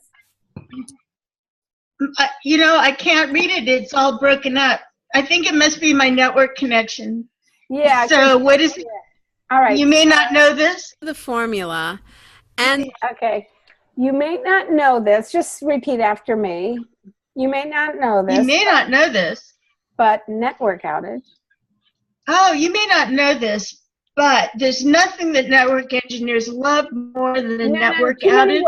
I can't read it. It's all broken up. I think it must be my network connection. Yeah. So what is it? All right. You may not know this. The formula. And okay. You may not know this. Just repeat after me. You may not know this. You may not know this. But network outage. Oh, you may not know this, but there's nothing that network engineers love more than a network outage.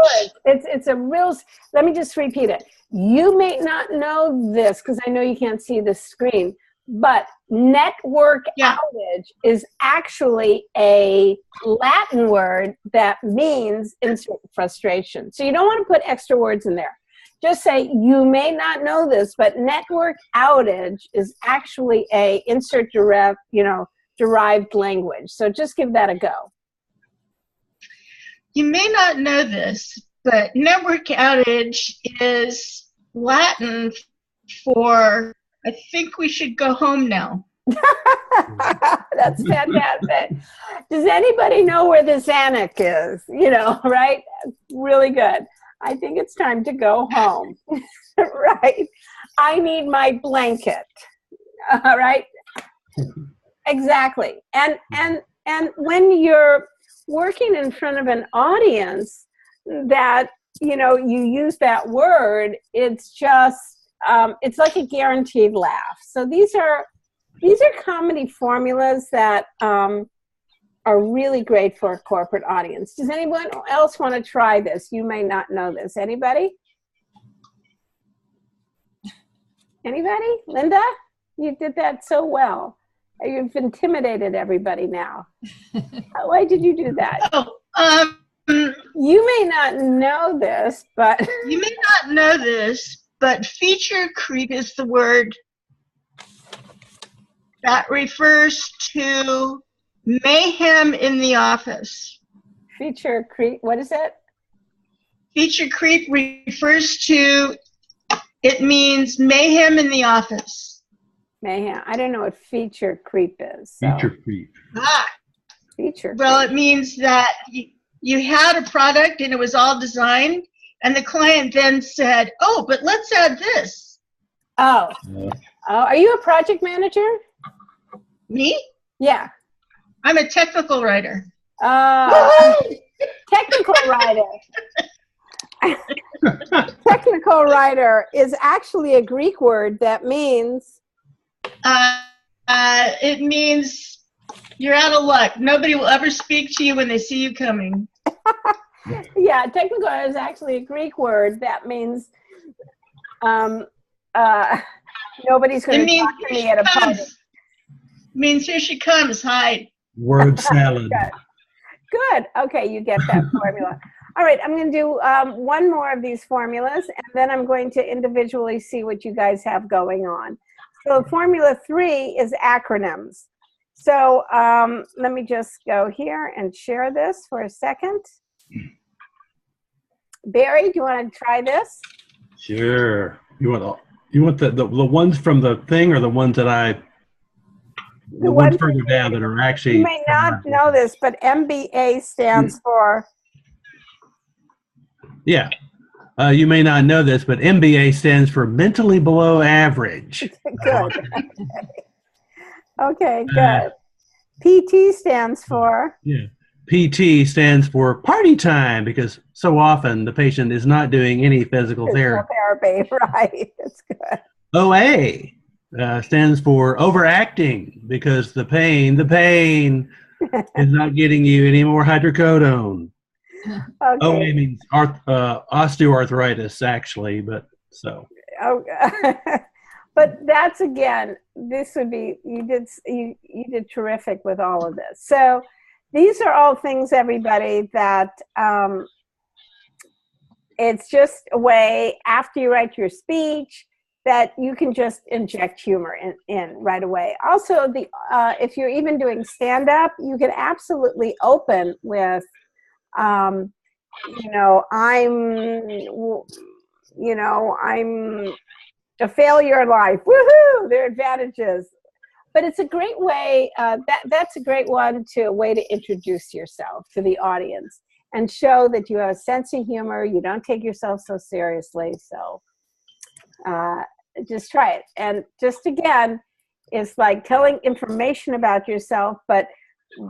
It's a real, let me just repeat it. You may not know this because I know you can't see the screen, but network outage is actually a Latin word that means insert frustration. So you don't want to put extra words in there. Just say, you may not know this, but network outage is actually a insert derived language. So just give that a go. You may not know this, but network outage is Latin for, I think we should go home now. That's fantastic. Does anybody know where the Xanax is? Right? Really good. I think it's time to go home. Right? I need my blanket. All right? Exactly. And when you're working in front of an audience that, you use that word, it's just, it's like a guaranteed laugh. So these are comedy formulas that are really great for a corporate audience. Does anyone else want to try this? You may not know this. Anybody? Anybody? Linda? You did that so well. You've intimidated everybody now. Why did you do that? You may not know this, but... You may not know this, but feature creep is the word that refers to mayhem in the office. Feature creep, what is it? Feature creep refers to, it means mayhem in the office. Mayhem. I don't know what feature creep is. So. Feature creep. Feature creep. Well, it means that you had a product and it was all designed, and the client then said, oh, but let's add this. Oh. Are you a project manager? Me? Yeah. I'm a technical writer. Technical writer. Technical writer is actually a Greek word that means? It means You're out of luck. Nobody will ever speak to you when they see you coming. Yeah, technical is actually a Greek word that means nobody's going to talk to me at a party. Means here she comes. Hide. Word salad. Good. Okay, you get that formula. All right, I'm going to do one more of these formulas, and then I'm going to individually see what you guys have going on. So formula 3 is acronyms. So let me just go here and share this for a second. Barry, do you want to try this? Sure. You want the ones from the thing, or the ones that the ones further down that are actually. You may not know this, but MBA stands for. Yeah. You may not know this, but MBA stands for mentally below average. Good. Okay, good. PT stands for. Yeah. PT stands for party time, because so often the patient is not doing any physical therapy. Right. That's good. OA stands for overacting, because the pain is not getting you any more hydrocodone. Okay. OA means osteoarthritis, actually, but so. Okay. But that's, again, this would be, you did terrific with all of this. So these are all things, everybody, that it's just a way, after you write your speech, that you can just inject humor in right away. Also, if you're even doing stand-up, you can absolutely open with, I'm a failure in life. Woohoo! There are advantages. But it's a great way, that's a great way to introduce yourself to the audience and show that you have a sense of humor, you don't take yourself so seriously. So just try it. And just, again, it's like telling information about yourself, but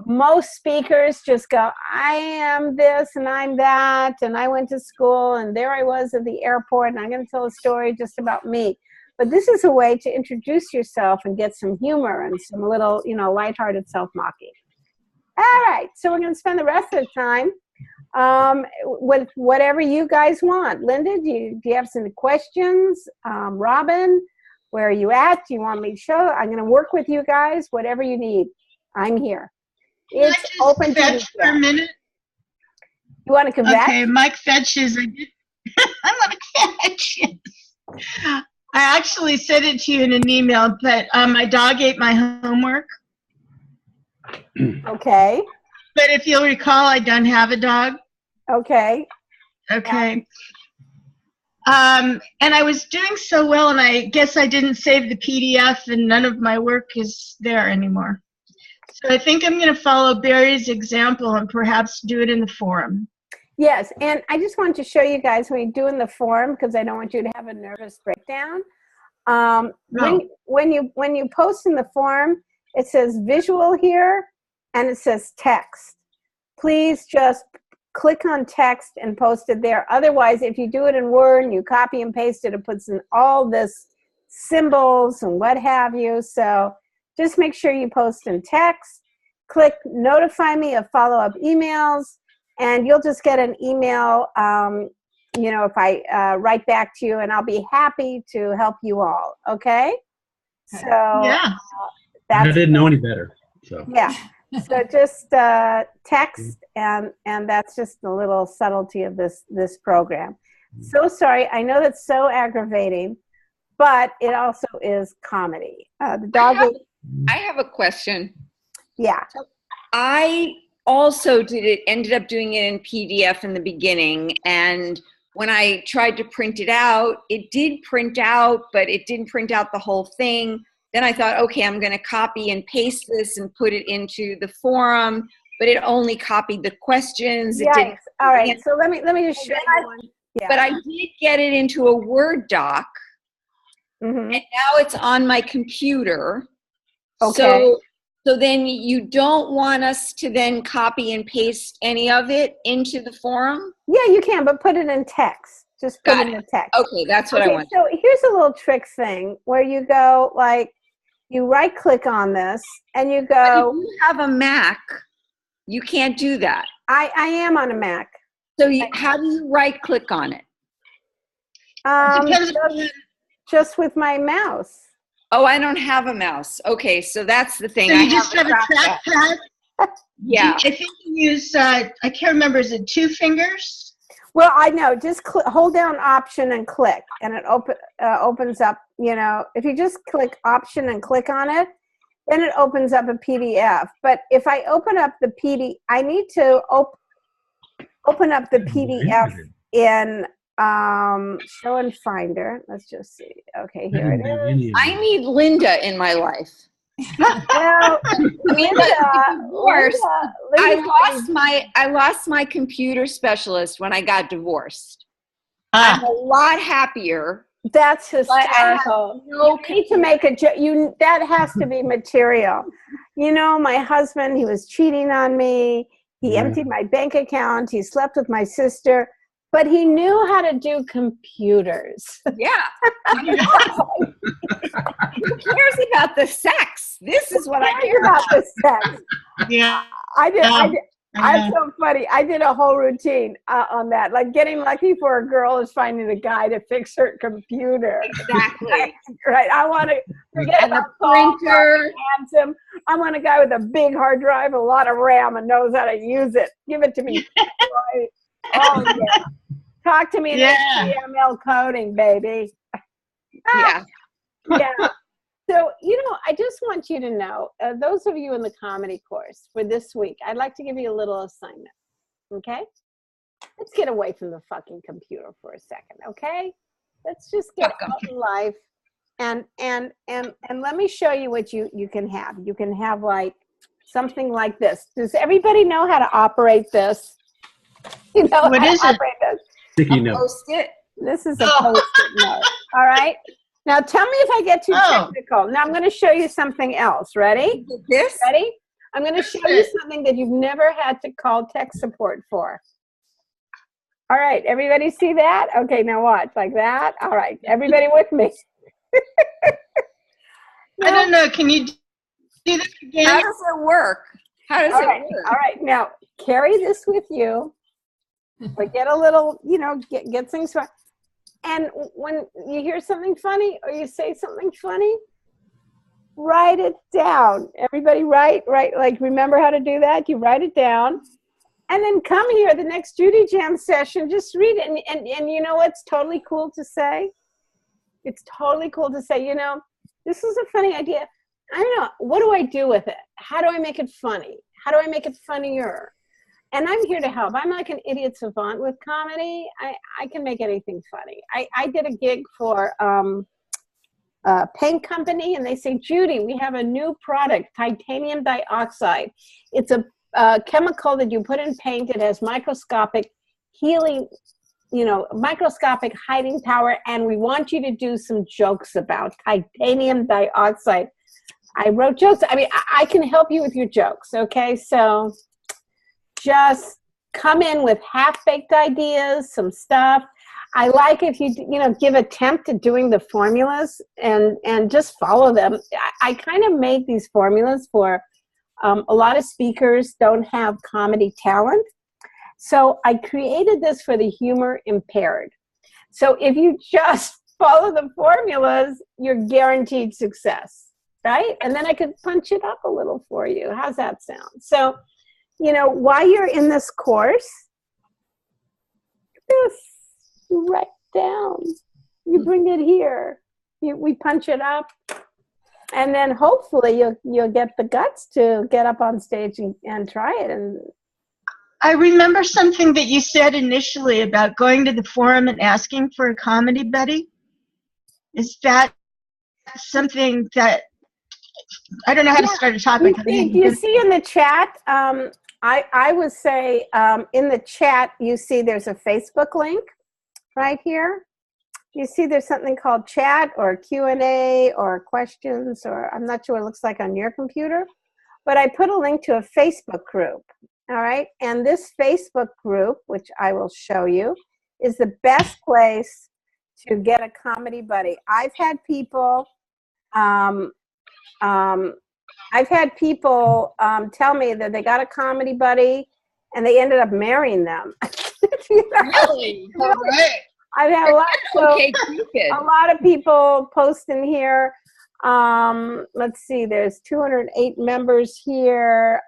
most speakers just go, I am this and I'm that, and I went to school and there I was at the airport and I'm going to tell a story just about me. But this is a way to introduce yourself and get some humor and some little, lighthearted self-mocking. All right, so we're going to spend the rest of the time with whatever you guys want. Linda, do you have some questions? Robin, where are you at? Do you want me to show? I'm going to work with you guys, whatever you need. I'm here. It's open to you for a minute. You want to kvetch? Okay, Mike fetches. I want to fetch. I actually sent it to you in an email, but my dog ate my homework. Okay. But if you'll recall, I don't have a dog. Okay. Okay. And I was doing so well, and I guess I didn't save the PDF, and none of my work is there anymore. So I think I'm going to follow Barry's example and perhaps do it in the forum. Yes, and I just want to show you guys when you do in the forum, because I don't want you to have a nervous breakdown. When you post in the forum, it says visual here, and it says text. Please just click on text and post it there. Otherwise, if you do it in Word and you copy and paste it, it puts in all this symbols and what have you. So just make sure you post in text. Click notify me of follow-up emails, and you'll just get an email, if I write back to you, and I'll be happy to help you all, okay? So yeah. I didn't know any better. So yeah. So just text, and that's just a little subtlety of this program. So sorry, I know that's so aggravating, but it also is comedy. The dog. I have a question. Yeah. I also ended up doing it in PDF in the beginning, and when I tried to print it out, it did print out, but it didn't print out the whole thing. Then I thought, okay, I'm going to copy and paste this and put it into the forum, but it only copied the questions. It didn't. All right, so let me just show you one. Yeah. But I did get it into a Word doc, and now it's on my computer. Okay. So then you don't want us to then copy and paste any of it into the forum? Yeah, you can, but put it in text. Just put it in the text. Okay, that's what I want. So here's a little trick thing where you go like, you right click on this and you But go, if you have a Mac, you can't do that. I am on a Mac. So how do you right click on it? Depends Just with my mouse. Oh, I don't have a mouse. Okay, so that's the thing. So I you just have a trackpad. trackpad? Yeah. I think you use, I can't remember, is it 2 fingers? Well, I know. Just hold down Option and click, and it opens up. You know, if you just click Option and click on it, then it opens up a PDF. But if I open up the PDF, I need to open up the PDF in Show and Finder. Let's just see. Okay, here it is. I need Linda in my life. Well, Linda, I lost my computer specialist when I got divorced. I'm a lot happier. That's hysterical. You need to make a that has to be material. You know, my husband, he was cheating on me. He emptied my bank account. He slept with my sister, but he knew how to do computers. Yeah. Who cares about the sex? This is what I care about. The sex. Yeah. I did. I'm so funny. I did a whole routine on that. Like, getting lucky for a girl is finding a guy to fix her computer. Exactly. Right. I want to forget about printer. Handsome. I want a guy with a big hard drive, a lot of RAM, and knows how to use it. Give it to me. Right. Oh yeah. Talk to me in HTML coding, baby. Yeah. Yeah. So, you know, I just want you to know, those of you in the comedy course for this week, I'd like to give you a little assignment, okay? Let's get away from the fucking computer for a second, okay? Let's just get out in life and let me show you what you can have. You can have, like, something like this. Does everybody know how to operate this? You know what is it? Sticky note. Post-it. This is a post-it note, all right? Now, tell me if I get too technical. Now, I'm going to show you something else. Ready? This? Ready? I'm going to show you something that you've never had to call tech support for. All right. Everybody see that? Okay, now watch. Like that? All right. Everybody with me? I don't know. Can you do this again? How does it work? How does it work? All right. Now, carry this with you. But get a little, you know, get things fun. And when you hear something funny or you say something funny, write it down. Everybody write, like, remember how to do that? You write it down. And then come here the next Judy Jam session, just read it. And you know what's totally cool to say? It's totally cool to say, you know, this is a funny idea. I don't know. What do I do with it? How do I make it funny? How do I make it funnier? And I'm here to help. I'm like an idiot savant with comedy. I can make anything funny. I did a gig for a paint company, and they say, Judy, we have a new product, titanium dioxide. It's a chemical that you put in paint. It has microscopic healing, you know, microscopic hiding power, and we want you to do some jokes about titanium dioxide. I wrote jokes. I mean, I can help you with your jokes, okay? So just come in with half-baked ideas, some stuff. I like if you give attempt at doing the formulas and just follow them. I kind of made these formulas for a lot of speakers don't have comedy talent. So I created this for the humor impaired. So if you just follow the formulas, you're guaranteed success, right? And then I could punch it up a little for you. How's that sound? So, you know, while you're in this course, you write down, you bring it here, we punch it up, and then hopefully you'll get the guts to get up on stage and try it. And I remember something that you said initially about going to the forum and asking for a comedy buddy. Is that something that, I don't know how to start a topic. You see in the chat, I would say in the chat, you see there's a Facebook link right here. You see there's something called chat or Q&A or questions, or I'm not sure what it looks like on your computer, but I put a link to a Facebook group, all right? And this Facebook group, which I will show you, is the best place to get a comedy buddy. I've had people I've had people tell me that they got a comedy buddy and they ended up marrying them. Really? All right. I've had a lot, so Okay, Cupid. a lot of people post in here. Let's see, there's 208 members here.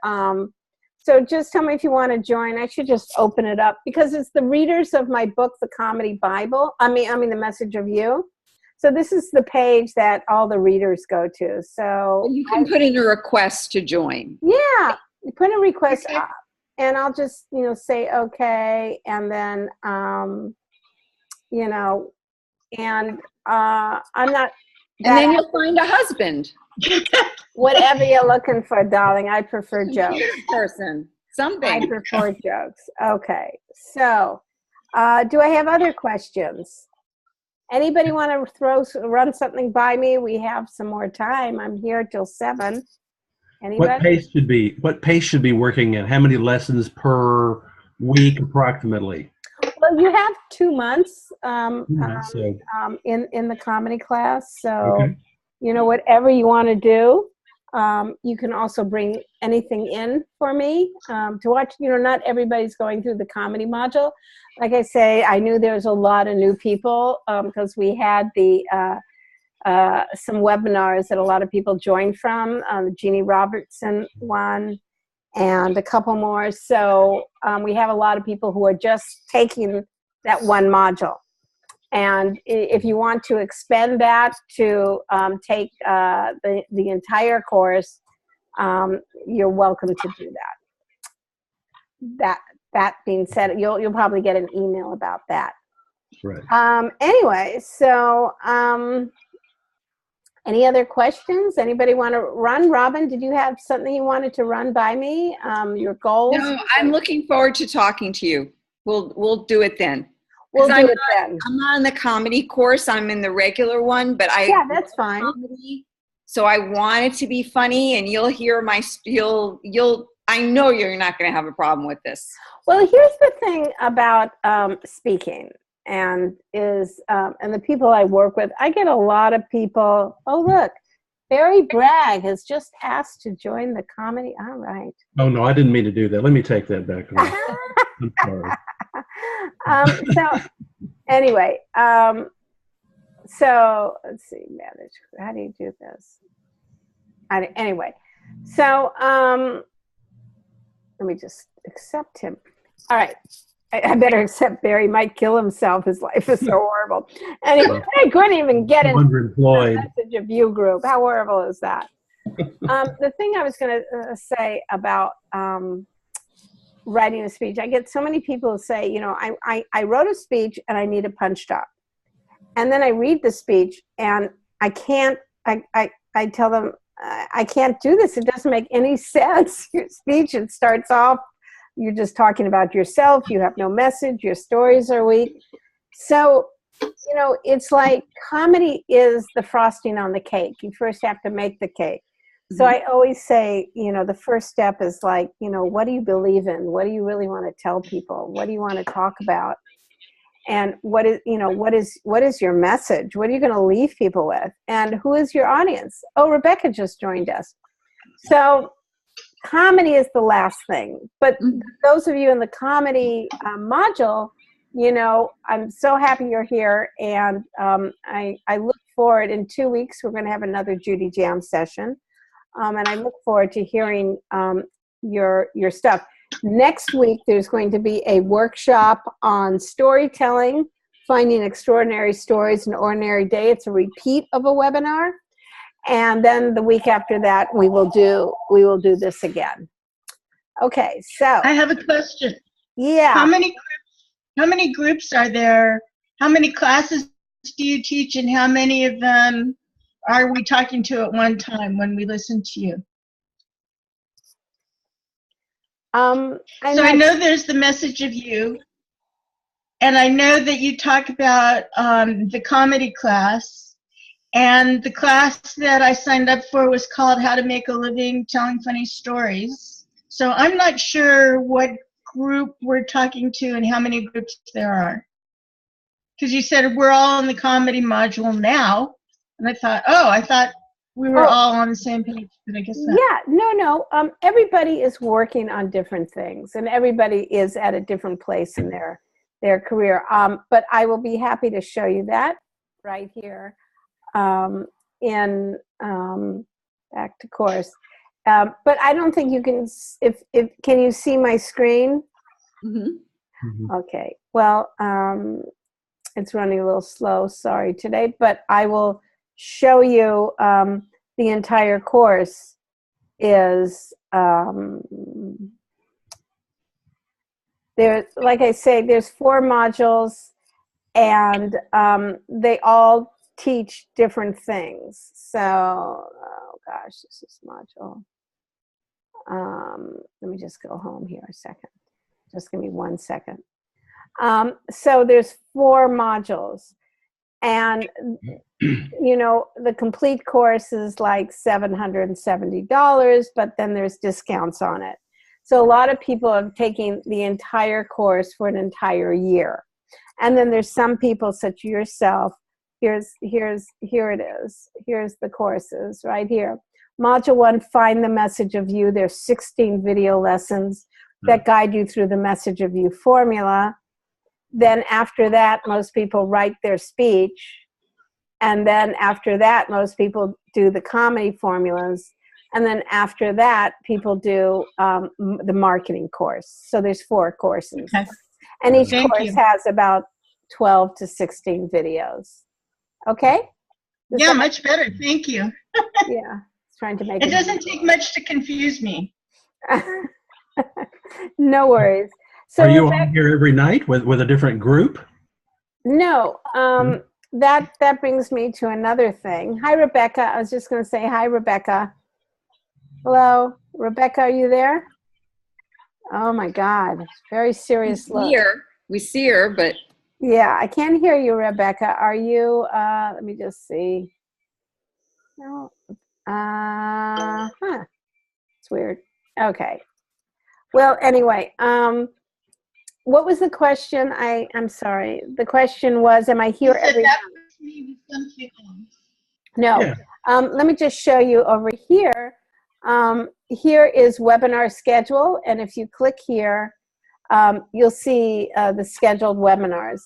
So just tell me if you want to join. I should just open it up because it's the readers of my book, The Comedy Bible. I mean, The Message of You. So this is the page that all the readers go to. So You can put in a request to join. yeah, you put a request Okay. up, and I'll just say okay, and then and I'm not. And then you'll find a husband. Whatever you're looking for, darling. I prefer jokes. Computer person. I Something. prefer jokes. Okay, so do I have other questions? Anybody want to run something by me? We have some more time. I'm here till 7. Anybody? What pace should be working at? How many lessons per week approximately? Well, you have 2 months So, in the comedy class, so okay. Whatever you want to do. You can also bring anything in for me to watch. Not everybody's going through the comedy module. Like I say, I knew there was a lot of new people because we had some webinars that a lot of people joined from, the Jeannie Robertson one, and a couple more. So we have a lot of people who are just taking that one module. And if you want to expend that to take the entire course, you're welcome to do that. That being said, you'll probably get an email about that. Right. Anyway, so any other questions? Anybody want to run? Robin, did you have something you wanted to run by me? Your goals? No, I'm looking forward to talking to you. We'll do it then. We'll do I'm it then. I'm not in the comedy course. I'm in the regular one, but Yeah, that's fine. comedy, so I want it to be funny, and you'll hear I know you're not going to have a problem with this. Well, here's the thing about speaking, and the people I work with. I get a lot of people. Oh, look, Barry Bragg has just asked to join the comedy. All right. Oh no, I didn't mean to do that. Let me take that back. I'm sorry. So anyway, so let's see, manage. How do you do this? Anyway, so let me just accept him. All right. I better accept Barry might kill himself. His life is so horrible. Anyway, I couldn't even get into the Message of You group. How horrible is that? The thing I was going to say about writing a speech, I get so many people who say, I wrote a speech and I need it punched up. And then I read the speech and I tell them, I can't do this. It doesn't make any sense. Your speech, it starts off, you're just talking about yourself. You have no message. Your stories are weak. So, it's like comedy is the frosting on the cake. You first have to make the cake. So I always say, the first step is like, what do you believe in? What do you really want to tell people? What do you want to talk about? And what is your message? What are you going to leave people with? And who is your audience? Oh, Rebecca just joined us. So comedy is the last thing. But those of you in the comedy module, I'm so happy you're here. And I look forward, in 2 weeks, we're going to have another Judy Jam session. And I look forward to hearing your stuff. Next week, there's going to be a workshop on storytelling, finding extraordinary stories in an ordinary day. It's a repeat of a webinar. And then the week after that, we will do this again. Okay, so I have a question. Yeah. How many groups are there? How many classes do you teach, and how many of them are we talking to at one time when we listen to you? I know there's the Message of You, and I know that you talk about the comedy class, and the class that I signed up for was called How to Make a Living Telling Funny Stories. So I'm not sure what group we're talking to and how many groups there are. Because you said we're all in the comedy module now, and I thought we were Oh. all on the same page, but I guess not. Yeah, no. Everybody is working on different things, and everybody is at a different place in their career. But I will be happy to show you that right here in back to course. But I don't think you can. If can you see my screen? Mm-hmm. Okay. Well, it's running a little slow. Sorry today, but I will show you. The entire course is there. Like I say, there's 4 modules, and they all teach different things. So, oh gosh, this is module. Let me just go home here a second. Just give me 1 second. So there's 4 modules, and you know, the complete course is like $770, but then there's discounts on it. So a lot of people are taking the entire course for an entire year. And then there's some people such as yourself. Here it is. Here's the courses right here. Module 1, Find the Message of You. There's 16 video lessons that guide you through the message of you formula. Then after that, most people write their speech. And then after that, most people do the comedy formulas. And then after that, people do the marketing course. So there's 4 courses. Okay. And each Thank course you. has about 12 to 16 videos. Okay? Yeah, much better. Thank you. Yeah. It's trying to make It doesn't take much to confuse me. No worries. So Are you on here every night with a different group? No. That brings me to another thing. Hi, Rebecca. I was just going to say hi, Rebecca. Hello, Rebecca. Are you there? Oh my God, very serious look. We see her, but Yeah, I can't hear you, Rebecca. Are you? Let me just see. No. It's weird. Okay. Well, anyway, what was the question? I'm sorry. The question was, am I here You said every that month? was me with some people. No. Yeah. Let me just show you over here. Here is webinar schedule, and if you click here, you'll see the scheduled webinars.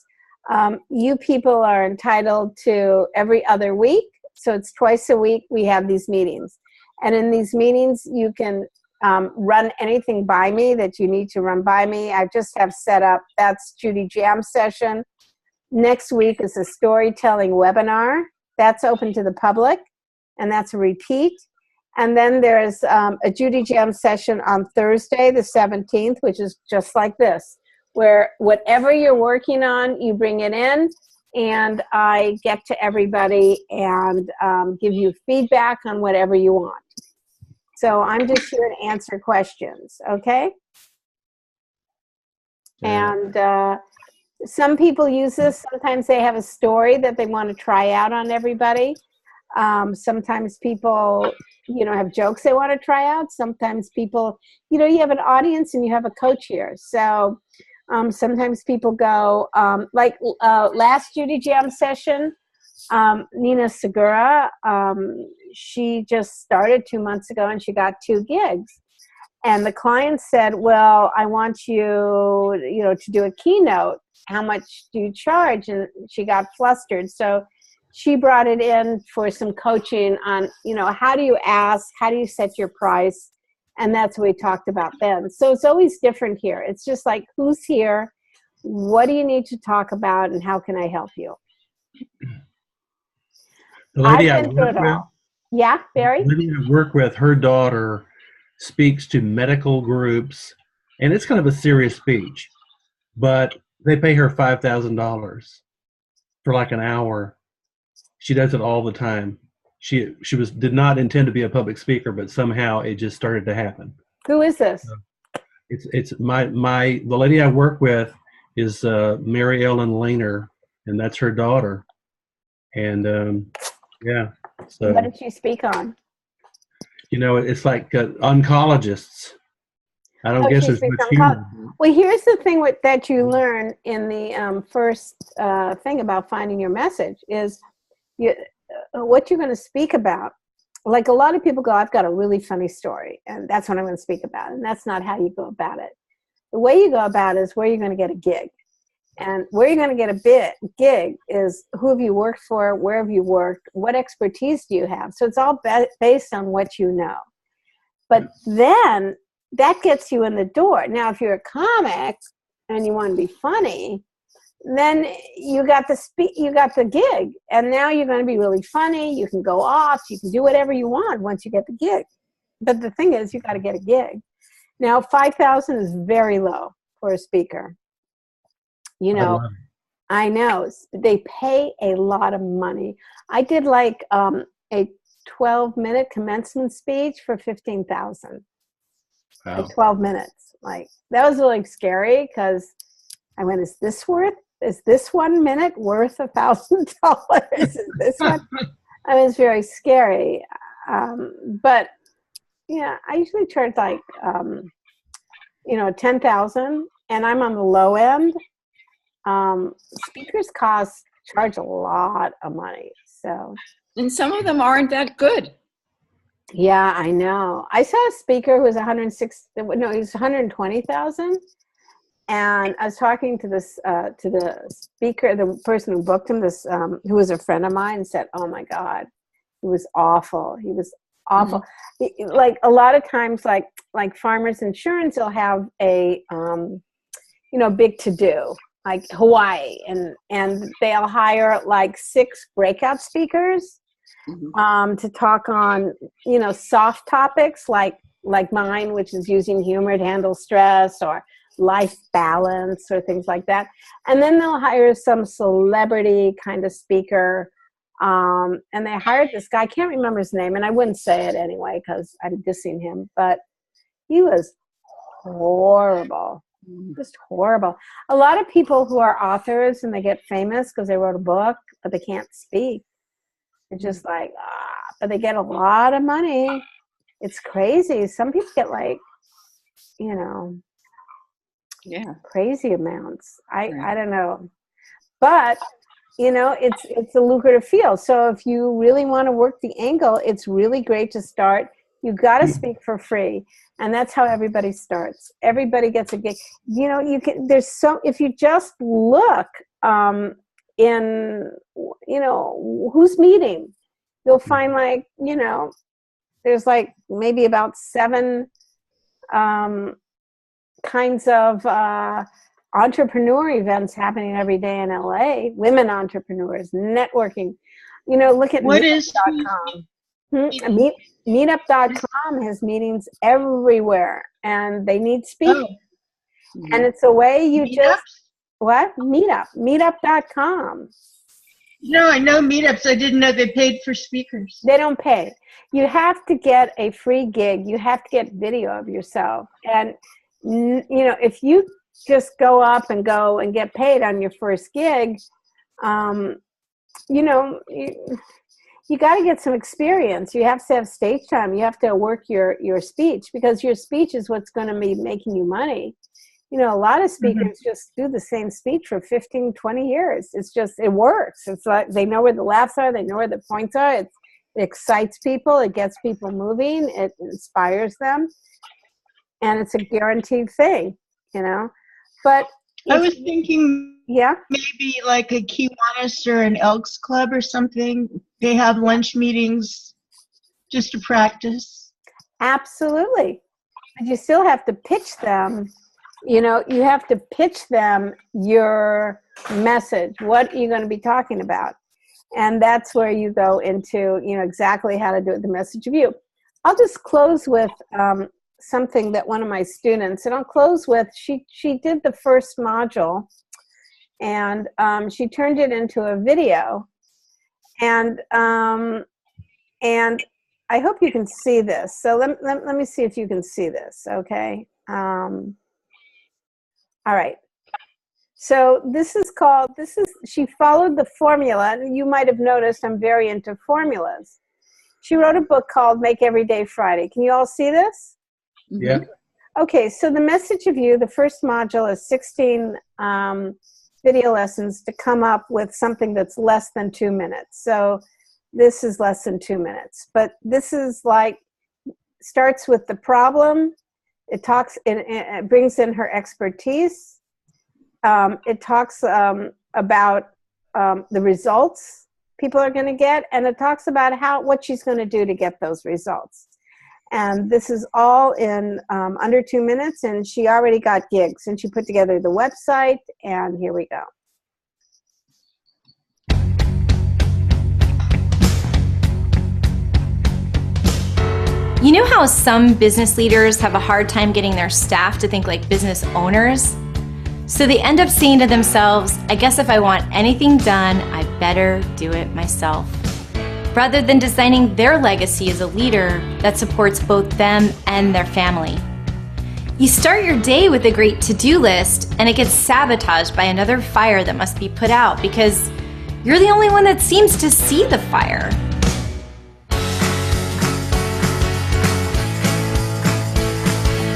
You people are entitled to every other week, so it's twice a week we have these meetings. And in these meetings, you can run anything by me that you need to run by me. I just have set up, that's Judy Jam session. Next week is a storytelling webinar. That's open to the public, and that's a repeat. And then there's a Judy Jam session on Thursday, the 17th, which is just like this, where whatever you're working on, you bring it in, and I get to everybody and give you feedback on whatever you want. So I'm just here to answer questions, okay? And some people use this. Sometimes they have a story that they want to try out on everybody. Sometimes people, have jokes they want to try out. Sometimes people, you have an audience and you have a coach here. So sometimes people go, like last Judy Jam session, Nina Segura, she just started 2 months ago and she got 2 gigs. And the client said, well, I want you, to do a keynote. How much do you charge? And she got flustered. So she brought it in for some coaching on, how do you ask? How do you set your price? And that's what we talked about then. So it's always different here. It's just like, who's here? What do you need to talk about? And how can I help you? The lady I've been through it all. Yeah, Barry? The lady I work with, her daughter speaks to medical groups, and it's kind of a serious speech, but they pay her $5,000 for like an hour. She does it all the time. She did not intend to be a public speaker, but somehow it just started to happen. Who is this? It's the lady I work with is Mary Ellen Lehner, and that's her daughter. And yeah, so What did she speak on? it's like oncologists. I don't guess she there's speaks much on humor. Well, here's the thing that you learn in the first thing about finding your message is what you're going to speak about. like a lot of people go, I've got a really funny story, and that's what I'm going to speak about. And that's not how you go about it. The way you go about it is where you're going to get a gig. And where you're going to get a gig is who have you worked for, where have you worked, what expertise do you have. So it's all based on what you know. But then that gets you in the door. Now, if you're a comic and you want to be funny, then you got the gig, and now you're going to be really funny. You can go off. You can do whatever you want once you get the gig. But the thing is, you got to get a gig. Now, $5,000 is very low for a speaker. You know, I know they pay a lot of money. I did like a 12-minute commencement speech for $15,000. Wow. Like 12 minutes. Like, that was really scary because I went, is this 1 minute worth $1,000? Is this one? I mean, it's very scary. But yeah, I usually charge like, $10,000, and I'm on the low end. Speakers charge a lot of money. So, And some of them aren't that good. yeah, I know. I saw a speaker who was he was 120,000. And I was talking to to the speaker, the person who booked him, who was a friend of mine, and said, "Oh my God, he was awful. He was awful." Mm-hmm. Like a lot of times, like Farmers Insurance, they'll have a big to do, like Hawaii, and they'll hire like 6 breakout speakers to talk on soft topics like mine, which is using humor to handle stress, or life balance, or things like that. And then they'll hire some celebrity kind of speaker. And they hired this guy, I can't remember his name, and I wouldn't say it anyway because I'm dissing him, but he was horrible. Just horrible. A lot of people who are authors and they get famous because they wrote a book, but they can't speak. It's just like, but they get a lot of money. It's crazy. Some people get like, crazy amounts. I don't know, but it's a lucrative field. So if you really want to work the angle, it's really great to start. You got to speak for free, and that's how everybody starts. Everybody gets a gig. You can. If you just look in who's meeting, you'll find there's like maybe about 7 kinds of entrepreneur events happening every day in LA. Women entrepreneurs, networking. Look at meetup.com. Meetup.com has meetings everywhere, and they need speakers. And it's a way you meetup.com. I know meetups. I didn't know they paid for speakers. They don't pay. You have to get a free gig. You have to get video of yourself. And if you just go up and get paid on your first gig, you got to get some experience. You have to have stage time. You have to work your speech, because your speech is what's going to be making you money. A lot of speakers just do the same speech for 15, 20 years. It works. It's like they know where the laughs are. They know where the points are. It excites people. It gets people moving. It inspires them. And it's a guaranteed thing, But I was thinking, yeah, maybe like a Kiwanis or an Elks Club or something. They have lunch meetings just to practice. Absolutely. But you still have to pitch them. You have to pitch them your message. What are you going to be talking about? And that's where you go into, exactly how to do it, the message of you. I'll just close with something that one of my students, and I'll close with, she did the first module, and she turned it into a video, and I hope you can see this. So let me see if you can see this, okay? All right. So she followed the formula, and you might have noticed I'm very into formulas. She wrote a book called Make Every Day Friday. Can you all see this? Yeah. Okay, so the message of you, the first module is 16 video lessons to come up with something that's less than 2 minutes. So this is less than 2 minutes. But this is like, starts with the problem. It talks, it brings in her expertise. It talks about the results people are going to get, and it talks about what she's going to do to get those results. And this is all in under 2 minutes, and she already got gigs, and she put together the website, and here we go. You know how some business leaders have a hard time getting their staff to think like business owners? So they end up saying to themselves, I guess if I want anything done, I better do it myself, rather than designing their legacy as a leader that supports both them and their family. You start your day with a great to-do list, and it gets sabotaged by another fire that must be put out because you're the only one that seems to see the fire.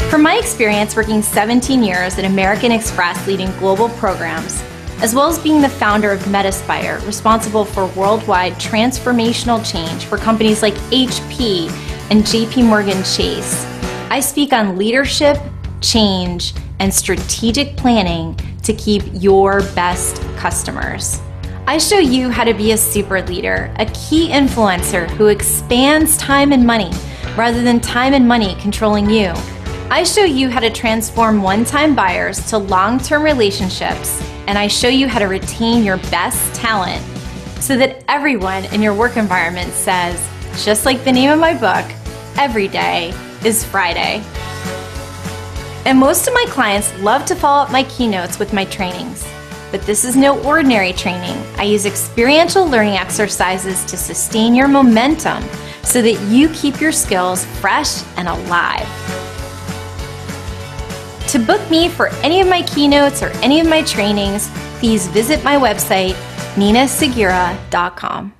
From my experience working 17 years at American Express leading global programs, as well as being the founder of Metaspire, responsible for worldwide transformational change for companies like HP and JP Morgan Chase, I speak on leadership, change, and strategic planning to keep your best customers. I show you how to be a super leader, a key influencer who expands time and money rather than time and money controlling you. I show you how to transform one-time buyers to long-term relationships, and I show you how to retain your best talent so that everyone in your work environment says, just like the name of my book, every day is Friday. And most of my clients love to follow up my keynotes with my trainings, but this is no ordinary training. I use experiential learning exercises to sustain your momentum so that you keep your skills fresh and alive. To book me for any of my keynotes or any of my trainings, please visit my website, ninasegura.com.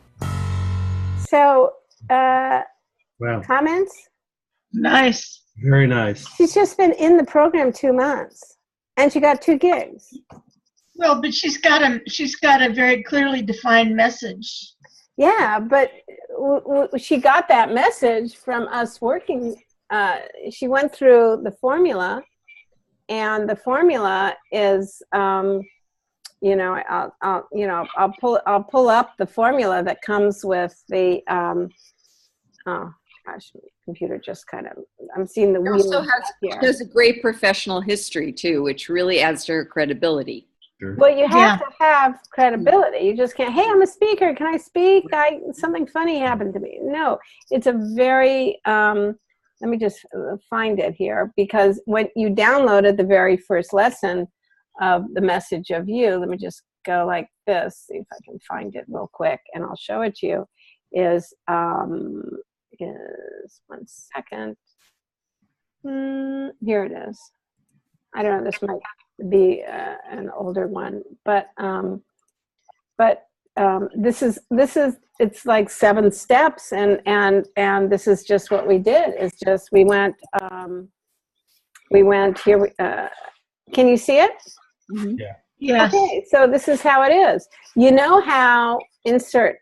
So, Wow. comments? Nice. Very nice. She's just been in the program 2 months, and she got 2 gigs. Well, but she's got a very clearly defined message. Yeah, but she got that message from us working. She went through the formula, and the formula is, I'll pull up the formula that comes with the. Oh gosh, my computer just kind of. I'm seeing the She wheel also here. has a great professional history too, which really adds to her credibility. Sure. Well, you have to have credibility. You just can't, hey, I'm a speaker. Can I speak? Something funny happened to me. No, it's a very, let me just find it here, because when you downloaded the very first lesson of the message of you, let me just go like this, see if I can find it real quick, and I'll show it to you, is 1 second. Here it is. I don't know, this might be an older one, but this is it's like 7 steps, and this is just what we did. It's just we went here. Can you see it? Yeah. Yes. Okay, so this is how it is. You know how, insert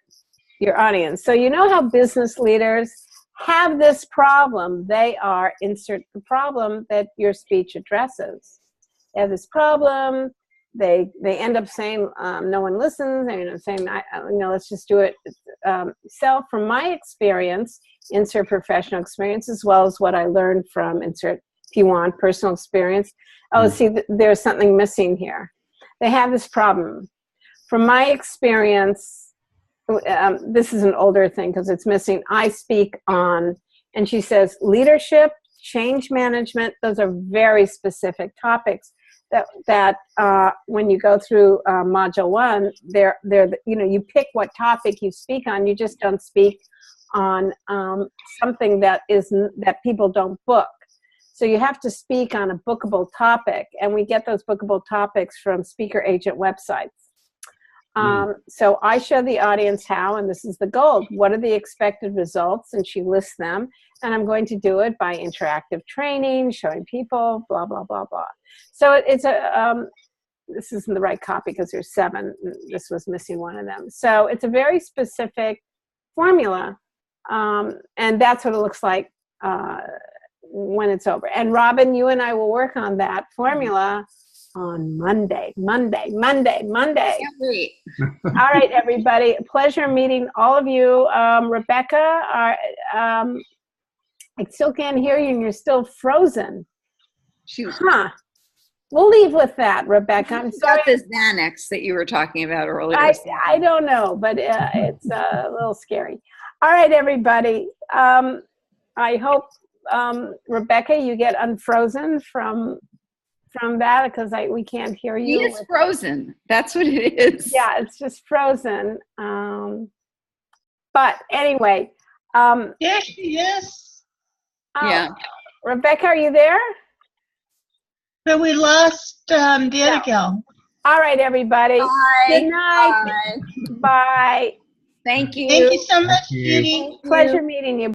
your audience. So you know how business leaders have this problem. They are, insert the problem that your speech addresses. They have this problem. They end up saying, no one listens. They end up saying, let's just do it. So from my experience, insert professional experience, as well as what I learned from, insert, if you want, personal experience. Oh, see, there's something missing here. They have this problem. From my experience, this is an older thing because it's missing. I speak on, and she says, leadership, change management. Those are very specific topics that when you go through module 1, they're you pick what topic you speak on. You just don't speak on something that people don't book. So you have to speak on a bookable topic, and we get those bookable topics from speaker agent websites. So I show the audience how, and this is the goal. What are the expected results? And she lists them. And I'm going to do it by interactive training, showing people, blah, blah, blah, blah. So it's this isn't the right copy because there's 7. This was missing one of them. So it's a very specific formula. And that's what it looks like when it's over. And Robin, you and I will work on that formula on Monday. Can't wait. All right, everybody. A pleasure meeting all of you. Rebecca, I still can't hear you and you're still frozen. Shoot. Huh. We'll leave with that, Rebecca. I'm sorry. About this Xanax that you were talking about earlier. I don't know, but it's a little scary. All right, everybody. I hope, Rebecca, you get unfrozen from that, because we can't hear you. It's frozen. That's what it is. Yeah, it's just frozen. But anyway. Yes. Yeah. Rebecca, are you there? But we lost the other gal. All right, everybody. Bye. Good night. Bye. Thank you. Thank you so much, Thank you. Judy. Pleasure meeting you.